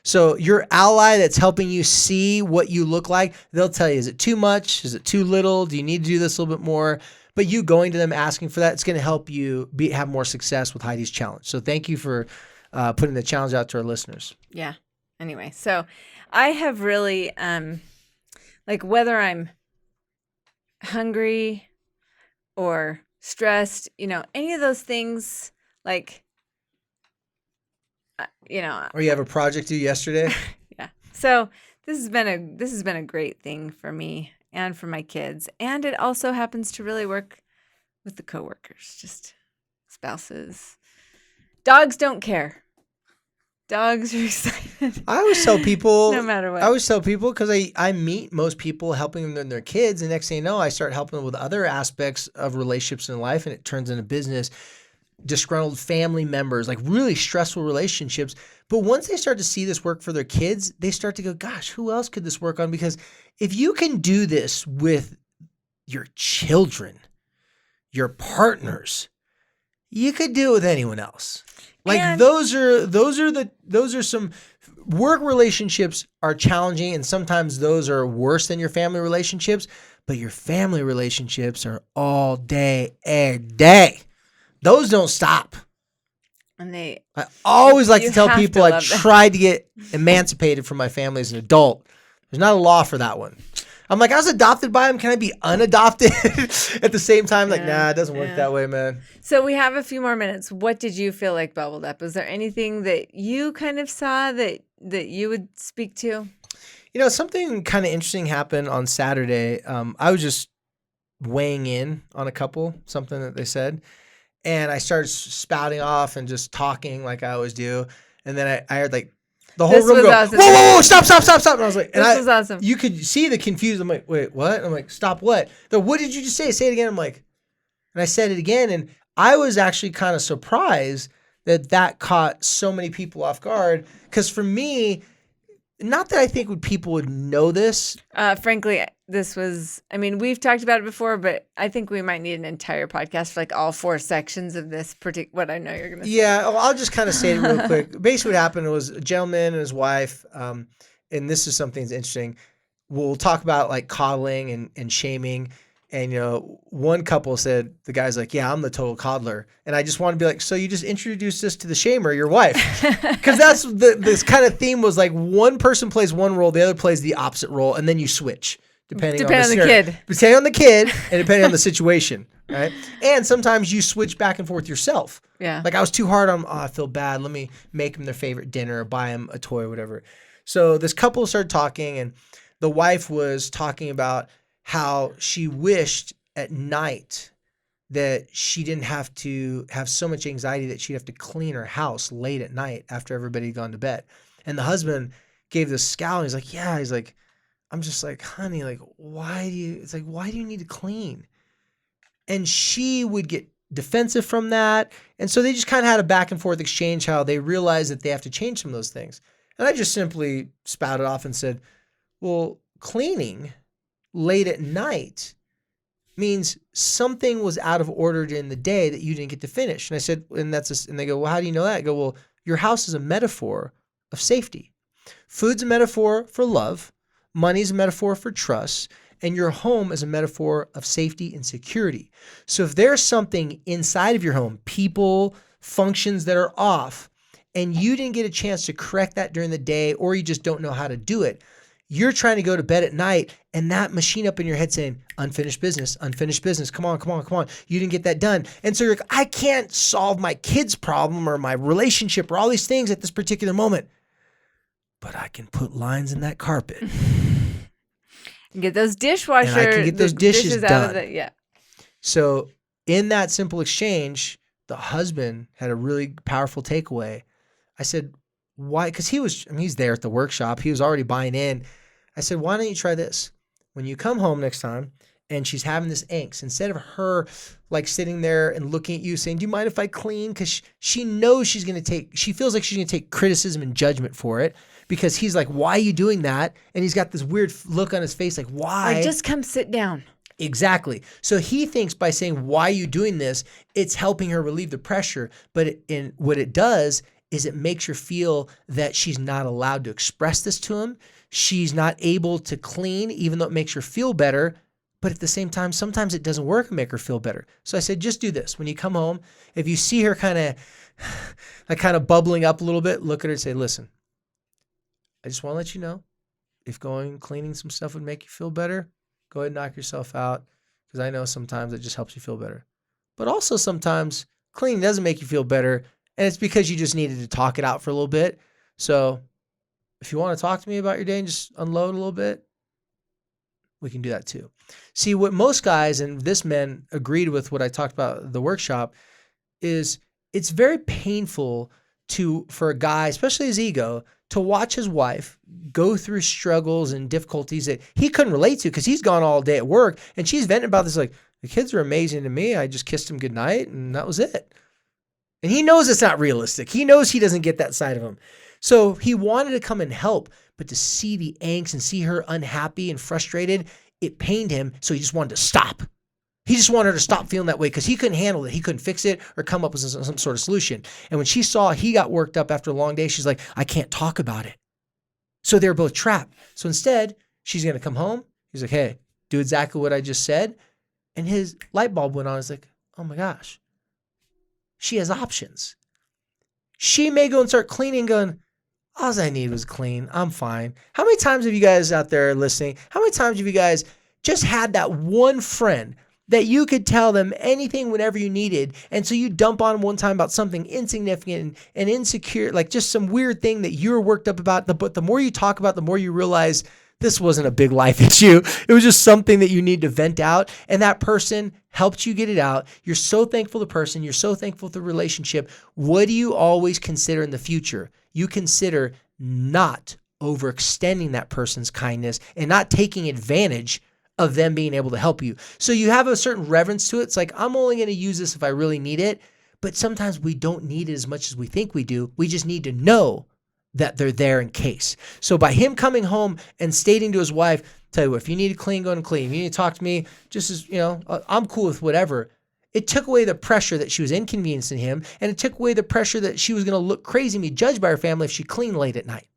So your ally that's helping you see what you look like, they'll tell you, is it too much? Is it too little? Do you need to do this a little bit more? But you going to them asking for that, it's going to help you have more success with Heidi's challenge. So thank you for putting the challenge out to our listeners. Yeah. Anyway, so I have really, like whether I'm hungry or stressed, any of those things, like, Or you have a project due yesterday. Yeah. So this has been a great thing for me and for my kids, and it also happens to really work with the coworkers, just spouses. Dogs don't care. Dogs are excited. I always tell people, no matter what. I always tell people because I meet most people helping them and their kids, and next thing you know, I start helping them with other aspects of relationships in life, and it turns into business. Disgruntled family members, like really stressful relationships. But once they start to see this work for their kids, they start to go, gosh, who else could this work on? Because if you can do this with your children, your partners, you could do it with anyone else. Like And those are some work relationships are challenging, and sometimes those are worse than your family relationships, but your family relationships are all day, every day. Those don't stop. And I always like to tell have people to I love them. tried to get emancipated from my family as an adult. There's not a law for that one. I'm like, I was adopted by him. Can I be unadopted at the same time? Like, nah, it doesn't work that way, man. So we have a few more minutes. What did you feel like bubbled up? Was there anything that you kind of saw that you would speak to? Something kind of interesting happened on Saturday. I was just weighing in on a couple, something that they said. And I started spouting off and just talking like I always do. And then I heard like the whole room go, awesome. whoa, stop. And I was like, This was awesome. You could see the confused. I'm like, wait, what? I'm like, stop what? They're, what did you just say? Say it again. I'm like, and I said it again. And I was actually kind of surprised that caught so many people off guard. Because for me, not that I think people would know this. Frankly, we've talked about it before, but I think we might need an entire podcast for like all 4 sections of this what I know you're going to say. Yeah, I'll just kind of say it real quick. Basically what happened was a gentleman and his wife, and this is something that's interesting. We'll talk about like coddling and shaming. And, one couple said, the guy's like, yeah, I'm the total coddler. And I just want to be like, so you just introduced us to the shamer, your wife. Because that's this kind of theme was like one person plays one role, the other plays the opposite role, and then you switch. Depending on the kid. Depending on the kid and depending on the situation, right? And sometimes you switch back and forth yourself. Yeah. Like I was too hard on, I feel bad. Let me make them their favorite dinner or buy them a toy or whatever. So this couple started talking, and the wife was talking about how she wished at night that she didn't have to have so much anxiety that she'd have to clean her house late at night after everybody had gone to bed. And the husband gave this scowl, and he's like, yeah, he's like, I'm just like, honey, like, why do you need to clean? And she would get defensive from that. And so they just kind of had a back and forth exchange how they realized that they have to change some of those things. And I just simply spouted off and said, well, cleaning late at night means something was out of order during the day that you didn't get to finish. And I said, and they go, well, how do you know that? I go, well, your house is a metaphor of safety. Food's a metaphor for love. Money's a metaphor for trust, and your home is a metaphor of safety and security. So if there's something inside of your home, people, functions that are off, and you didn't get a chance to correct that during the day, or you just don't know how to do it, you're trying to go to bed at night, and that machine up in your head saying, unfinished business, come on. You didn't get that done. And so you're like, I can't solve my kid's problem or my relationship or all these things at this particular moment. But I can put lines in that carpet. Get those dishwasher. And I can get those dishes done. Out of yeah. So in that simple exchange, the husband had a really powerful takeaway. I said, why? Because he's there at the workshop. He was already buying in. I said, why don't you try this? When you come home next time and she's having this angst, instead of her like sitting there and looking at you saying, do you mind if I clean? Because she knows she feels like she's going to take criticism and judgment for it because he's like, why are you doing that? And he's got this weird look on his face like, why? Like, just come sit down. Exactly. So he thinks by saying, why are you doing this? It's helping her relieve the pressure. But what it does is it makes her feel that she's not allowed to express this to him. She's not able to clean, even though it makes her feel better. But at the same time, sometimes it doesn't work and make her feel better. So I said, just do this. When you come home, if you see her kind of bubbling up a little bit, look at her and say, listen, I just want to let you know, if going cleaning some stuff would make you feel better, go ahead and knock yourself out, because I know sometimes it just helps you feel better. But also sometimes cleaning doesn't make you feel better, and it's because you just needed to talk it out for a little bit. So if you want to talk to me about your day and just unload a little bit, we can do that too. See, what most guys, and this man agreed with what I talked about at the workshop, is it's very painful for a guy, especially his ego, to watch his wife go through struggles and difficulties that he couldn't relate to because he's gone all day at work and she's venting about this like, the kids are amazing to me. I just kissed them goodnight and that was it. And he knows it's not realistic. He knows he doesn't get that side of him. So he wanted to come and help, but to see the angst and see her unhappy and frustrated, it pained him. So he just wanted to stop. He just wanted her to stop feeling that way because he couldn't handle it. He couldn't fix it or come up with some sort of solution. And when she saw he got worked up after a long day, she's like, I can't talk about it. So they're both trapped. So instead, she's going to come home. He's like, hey, do exactly what I just said. And his light bulb went on. He's like, oh my gosh, she has options. She may go and start cleaning going, all I need was clean. I'm fine. How many times have you guys out there listening? How many times have you guys just had that one friend that you could tell them anything whenever you needed, and so you dump on them one time about something insignificant and insecure, like just some weird thing that you were worked up about, but the more you talk about, the more you realize this wasn't a big life issue. It was just something that you need to vent out, and that person helped you get it out. You're so thankful for the person. You're so thankful for the relationship. What do you always consider in the future? You consider not overextending that person's kindness and not taking advantage of them being able to help you. So you have a certain reverence to it. It's like, I'm only going to use this if I really need it. But sometimes we don't need it as much as we think we do. We just need to know that they're there in case. So by him coming home and stating to his wife, tell you what, if you need to clean, go and clean. If you need to talk to me, just as, I'm cool with whatever. It took away the pressure that she was inconveniencing him. And it took away the pressure that she was going to look crazy and be judged by her family if she cleaned late at night.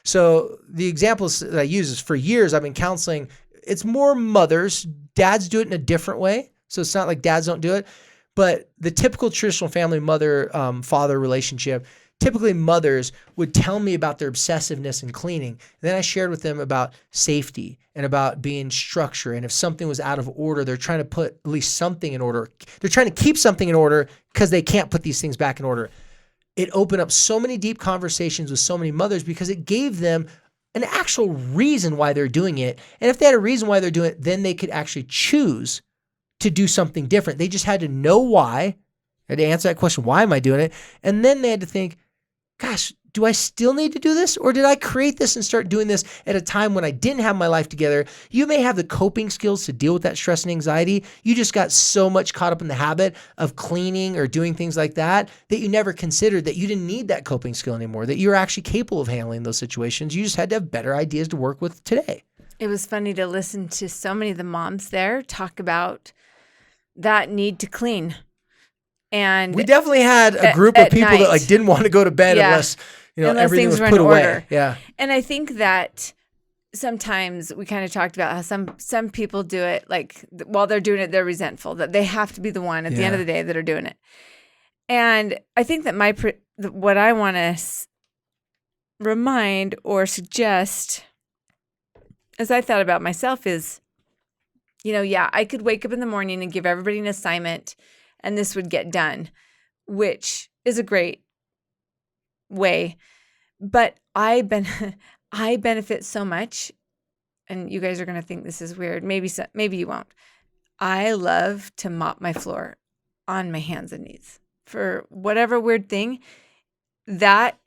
So the examples that I use is, for years I've been counseling. It's more mothers. Dads do it in a different way. So it's not like dads don't do it. But the typical traditional family mother-father relationship, typically mothers would tell me about their obsessiveness in cleaning. And then I shared with them about safety and about being structure. And if something was out of order, they're trying to put at least something in order. They're trying to keep something in order because they can't put these things back in order. It opened up so many deep conversations with so many mothers because it gave them an actual reason why they're doing it. And if they had a reason why they're doing it, then they could actually choose to do something different. They just had to know why, and to answer that question, why am I doing it? And then they had to think, gosh, do I still need to do this? Or did I create this and start doing this at a time when I didn't have my life together? You may have the coping skills to deal with that stress and anxiety. You just got so much caught up in the habit of cleaning or doing things like that you never considered that you didn't need that coping skill anymore, that you're actually capable of handling those situations. You just had to have better ideas to work with today. It was funny to listen to so many of the moms there talk about that need to clean. And we definitely had a group of people that like didn't want to go to bed unless everything was put away. Yeah. And I think that sometimes we kind of talked about how some people do it like while they're doing it, they're resentful that they have to be the one at the end of the day that are doing it. And I think that what I want to remind or suggest, as I thought about myself, is, I could wake up in the morning and give everybody an assignment and this would get done, which is a great way. But I benefit so much, and you guys are going to think this is weird. Maybe you won't. I love to mop my floor on my hands and knees for whatever weird thing. That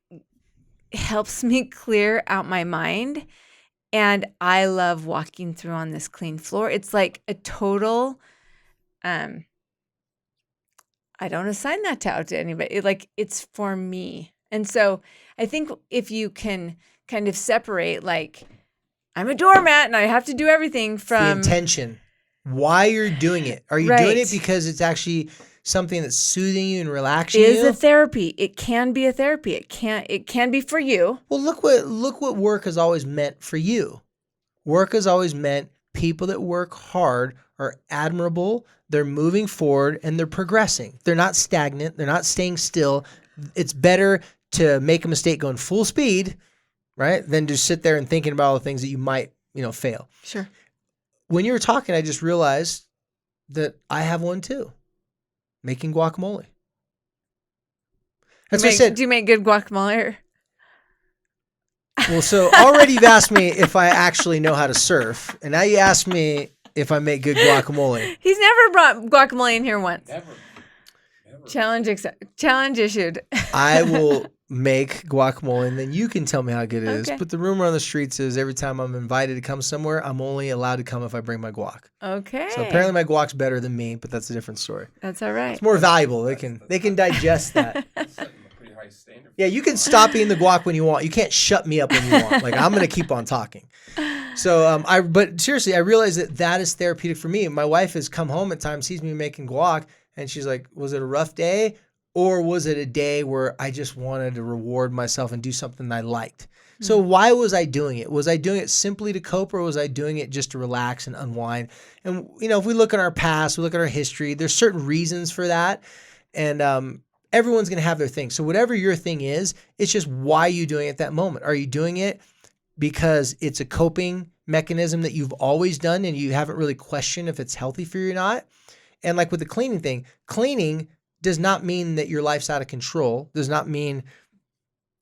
helps me clear out my mind And I love walking through on this clean floor. It's like a total, I don't assign that out to anybody. Like it's for me. And so I think if you can kind of separate, like, I'm a doormat and I have to do everything from the intention, why you're doing it. Are you doing it because it's actually something that's soothing you and relaxing you? Is a therapy. It can be a therapy. It can be for you. Well, look what work has always meant for you. Work has always meant people that work hard are admirable, they're moving forward, and they're progressing. They're not stagnant. They're not staying still. It's better to make a mistake going full speed, right, than to sit there and thinking about all the things that you might, fail. Sure. When you were talking, I just realized that I have one too. Making guacamole. That's what I said. Do you make good guacamole? Well, so already you've asked me if I actually know how to surf, and now you ask me if I make good guacamole. He's never brought guacamole in here once. Never. Challenge issued. I will make guacamole, and then you can tell me how good it is. Okay. But the rumor on the streets is every time I'm invited to come somewhere, I'm only allowed to come if I bring my guac. Okay. So apparently my guac's better than me, but that's a different story. That's all right. It's more valuable. They can digest that. That's setting a pretty high standard. Yeah, you can stop eating the guac when you want. You can't shut me up when you want. Like, I'm going to keep on talking. So, but seriously, I realized that is therapeutic for me. My wife has come home at times, sees me making guac, and she's like, was it a rough day? Or was it a day where I just wanted to reward myself and do something I liked? So why was I doing it? Was I doing it simply to cope, or was I doing it just to relax and unwind? And, if we look at our past, we look at our history, there's certain reasons for that. And everyone's going to have their thing. So whatever your thing is, it's just why you doing it at that moment. Are you doing it because it's a coping mechanism that you've always done and you haven't really questioned if it's healthy for you or not? And like with the cleaning thing, cleaning does not mean that your life's out of control, does not mean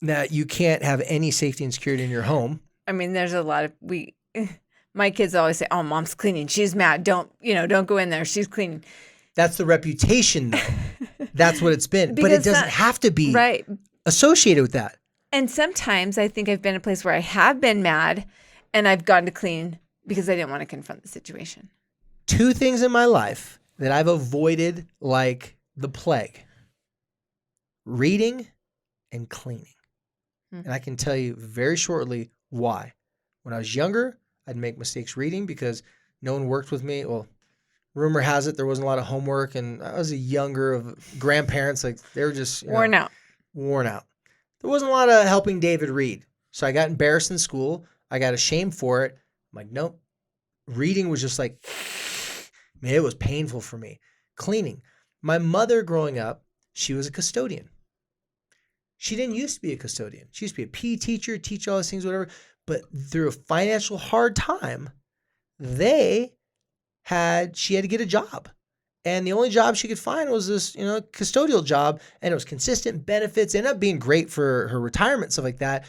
that you can't have any safety and security in your home. I mean, there's a lot of my kids always say, "Oh, mom's cleaning. She's mad. Don't go in there. She's cleaning." That's the reputation, though. That's what it's been. But it doesn't have to be right associated with that. And sometimes I think I've been in a place where I have been mad and I've gone to clean because I didn't want to confront the situation. 2 things in my life that I've avoided like the plague: reading and cleaning. And I can tell you very shortly why. When I was younger, I'd make mistakes reading because no one worked with me. Well, rumor has it there wasn't a lot of homework, and I was a younger of grandparents. Like, they were just Worn out. There wasn't a lot of helping David read. So I got embarrassed in school. I got ashamed for it. I'm like, nope. Reading was just like, man, it was painful for me. Cleaning. My mother growing up, she was a custodian. She didn't used to be a custodian. She used to be a PE teacher, teach all these things, whatever. But through a financial hard time, she had to get a job. And the only job she could find was this, custodial job. And it was consistent benefits, ended up being great for her retirement, stuff like that.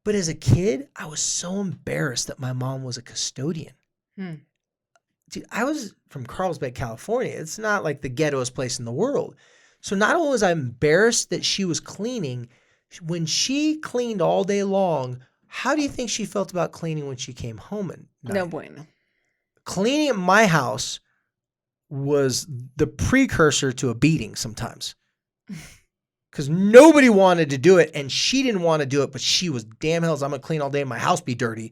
But as a kid, I was so embarrassed that my mom was a custodian. Dude, I was from Carlsbad, California. It's not like the ghettoest place in the world. So not only was I embarrassed that she was cleaning, when she cleaned all day long, how do you think she felt about cleaning when she came home at night? No bueno. Cleaning at my house was the precursor to a beating sometimes. Because nobody wanted to do it, and she didn't want to do it, but she was, damn hells, I'm going to clean all day and my house be dirty.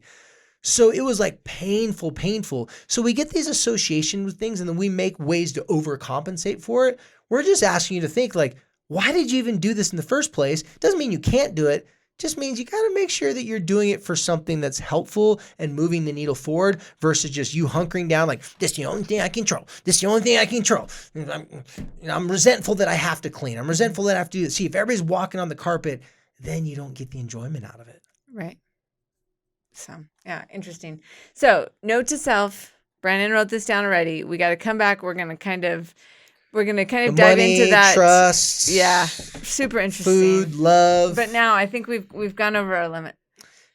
So it was like painful. So we get these associations with things, and then we make ways to overcompensate for it. We're just asking you to think, like, why did you even do this in the first place? Doesn't mean you can't do it. Just means you got to make sure that you're doing it for something that's helpful and moving the needle forward versus just you hunkering down like, this is the only thing I control. This is the only thing I control. I'm resentful that I have to clean. I'm resentful that I have to do this. See, if everybody's walking on the carpet, then you don't get the enjoyment out of it. Right. So, yeah, interesting. So, note to self, Brandon wrote this down already. We got to come back. We're going to kind of dive into that. Trust. Yeah. Super interesting. Food, love. But now I think we've gone over our limit.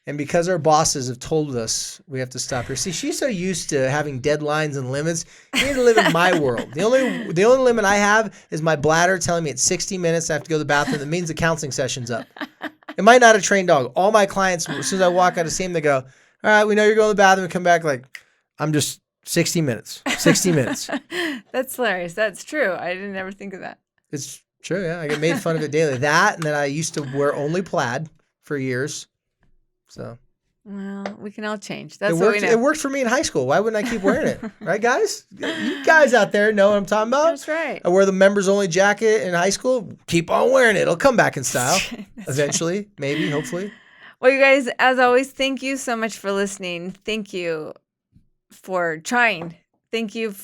And because our bosses have told us we have to stop here. See, she's so used to having deadlines and limits. You need to live in my world. The only limit I have is my bladder telling me it's 60 minutes. I have to go to the bathroom. That means the counseling session's up. Am I not a trained dog? All my clients, as soon as I walk out to see them, they go, All right, we know you're going to the bathroom and come back like, I'm just 60 minutes. 60 minutes. That's hilarious. That's true. I didn't ever think of that. It's true, yeah. I get made fun of it daily. That, and then I used to wear only plaid for years. So Well, we can all change. That's it what worked. we know. It worked for me in high school. Why wouldn't I keep wearing it? Right, guys? You guys out there know what I'm talking about. That's right. I wear the members only jacket in high school. Keep on wearing it. It'll come back in style. Eventually, maybe, hopefully. Well, you guys, as always, thank you so much for listening. Thank you for trying. Thank you,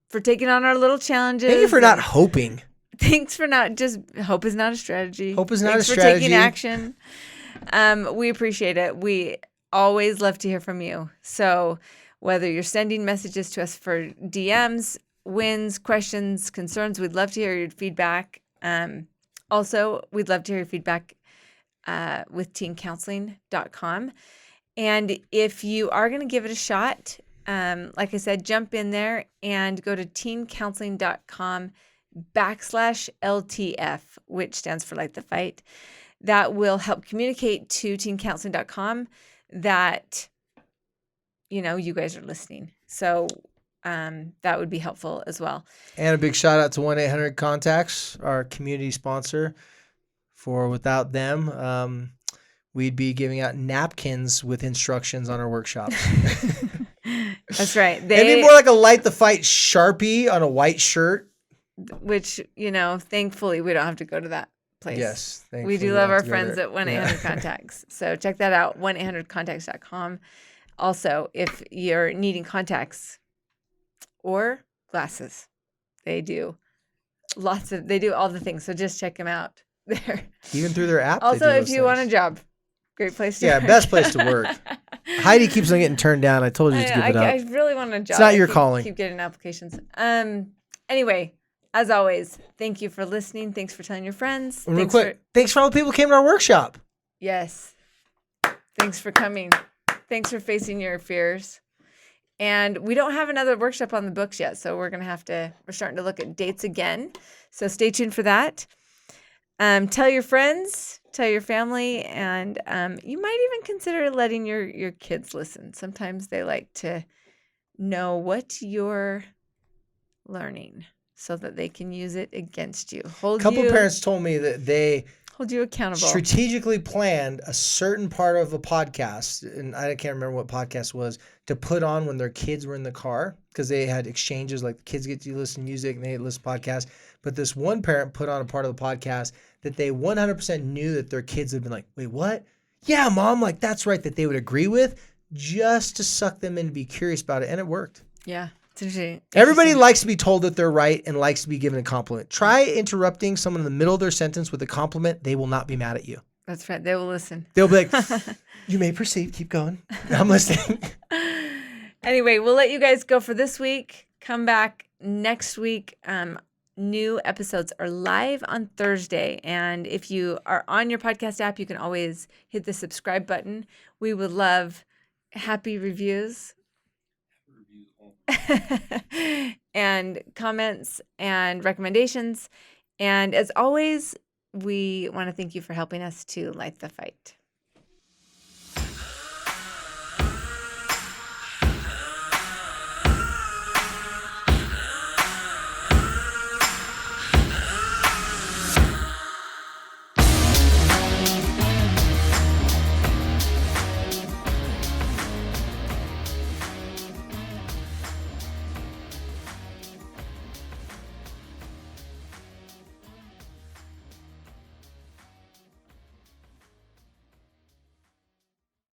for taking on our little challenges. Thank you for not hoping. Thanks for not just hope is not a strategy. Hope is not Thanks a strategy. for taking action. We appreciate it. We always love to hear from you. So whether you're sending messages to us for DMs, wins, questions, concerns, we'd love to hear your feedback. Also, we'd love to hear your feedback with teencounseling.com. And if you are going to give it a shot, like I said, jump in there and go to teencounseling.com/LTF, which stands for Light the Fight. That will help communicate to teencounseling.com that, you guys are listening. So that would be helpful as well. And a big shout out to 1-800-CONTACTS, our community sponsor. For without them, we'd be giving out napkins with instructions on our workshops. That's right. It'd be more like a Light the Fight Sharpie on a white shirt. Which, thankfully we don't have to go to that place. Yes. We do love our friends at 1-800-CONTACTS. So check that out, 1-800-CONTACTS.com. Also, if you're needing contacts or glasses, they do all the things. So just check them out there. Even through their app. Also, if you want a job, great place to work. Best place to work. Heidi keeps on getting turned down. I told you to give it up. I really want a job. It's not your calling. Keep getting applications. Anyway, as always, thank you for listening. Thanks for telling your friends. And real quick, thanks for all the people who came to our workshop. Yes. Thanks for coming. Thanks for facing your fears. And we don't have another workshop on the books yet, so we're starting to look at dates again. So stay tuned for that. Tell your friends, tell your family, and you might even consider letting your kids listen. Sometimes they like to know what you're learning so that they can use it against you. A couple parents told me that they hold you accountable. Strategically planned a certain part of a podcast, and I can't remember what podcast was, to put on when their kids were in the car, because they had exchanges like the kids get to listen to music and they listen to podcasts. But this one parent put on a part of the podcast that they 100% knew that their kids had been like, wait, what? Yeah, Mom, like that's right, that they would agree with, just to suck them in to be curious about it. And it worked. Yeah. It's interesting. Everybody likes to be told that they're right and likes to be given a compliment. Try interrupting someone in the middle of their sentence with a compliment. They will not be mad at you. That's right. They will listen. They'll be like, you may proceed. Keep going. I'm listening. Anyway, we'll let you guys go for this week. Come back next week. New episodes are live on Thursday. And if you are on your podcast app, you can always hit the subscribe button. We would love happy reviews. And comments and recommendations. And as always, we want to thank you for helping us to light the fight.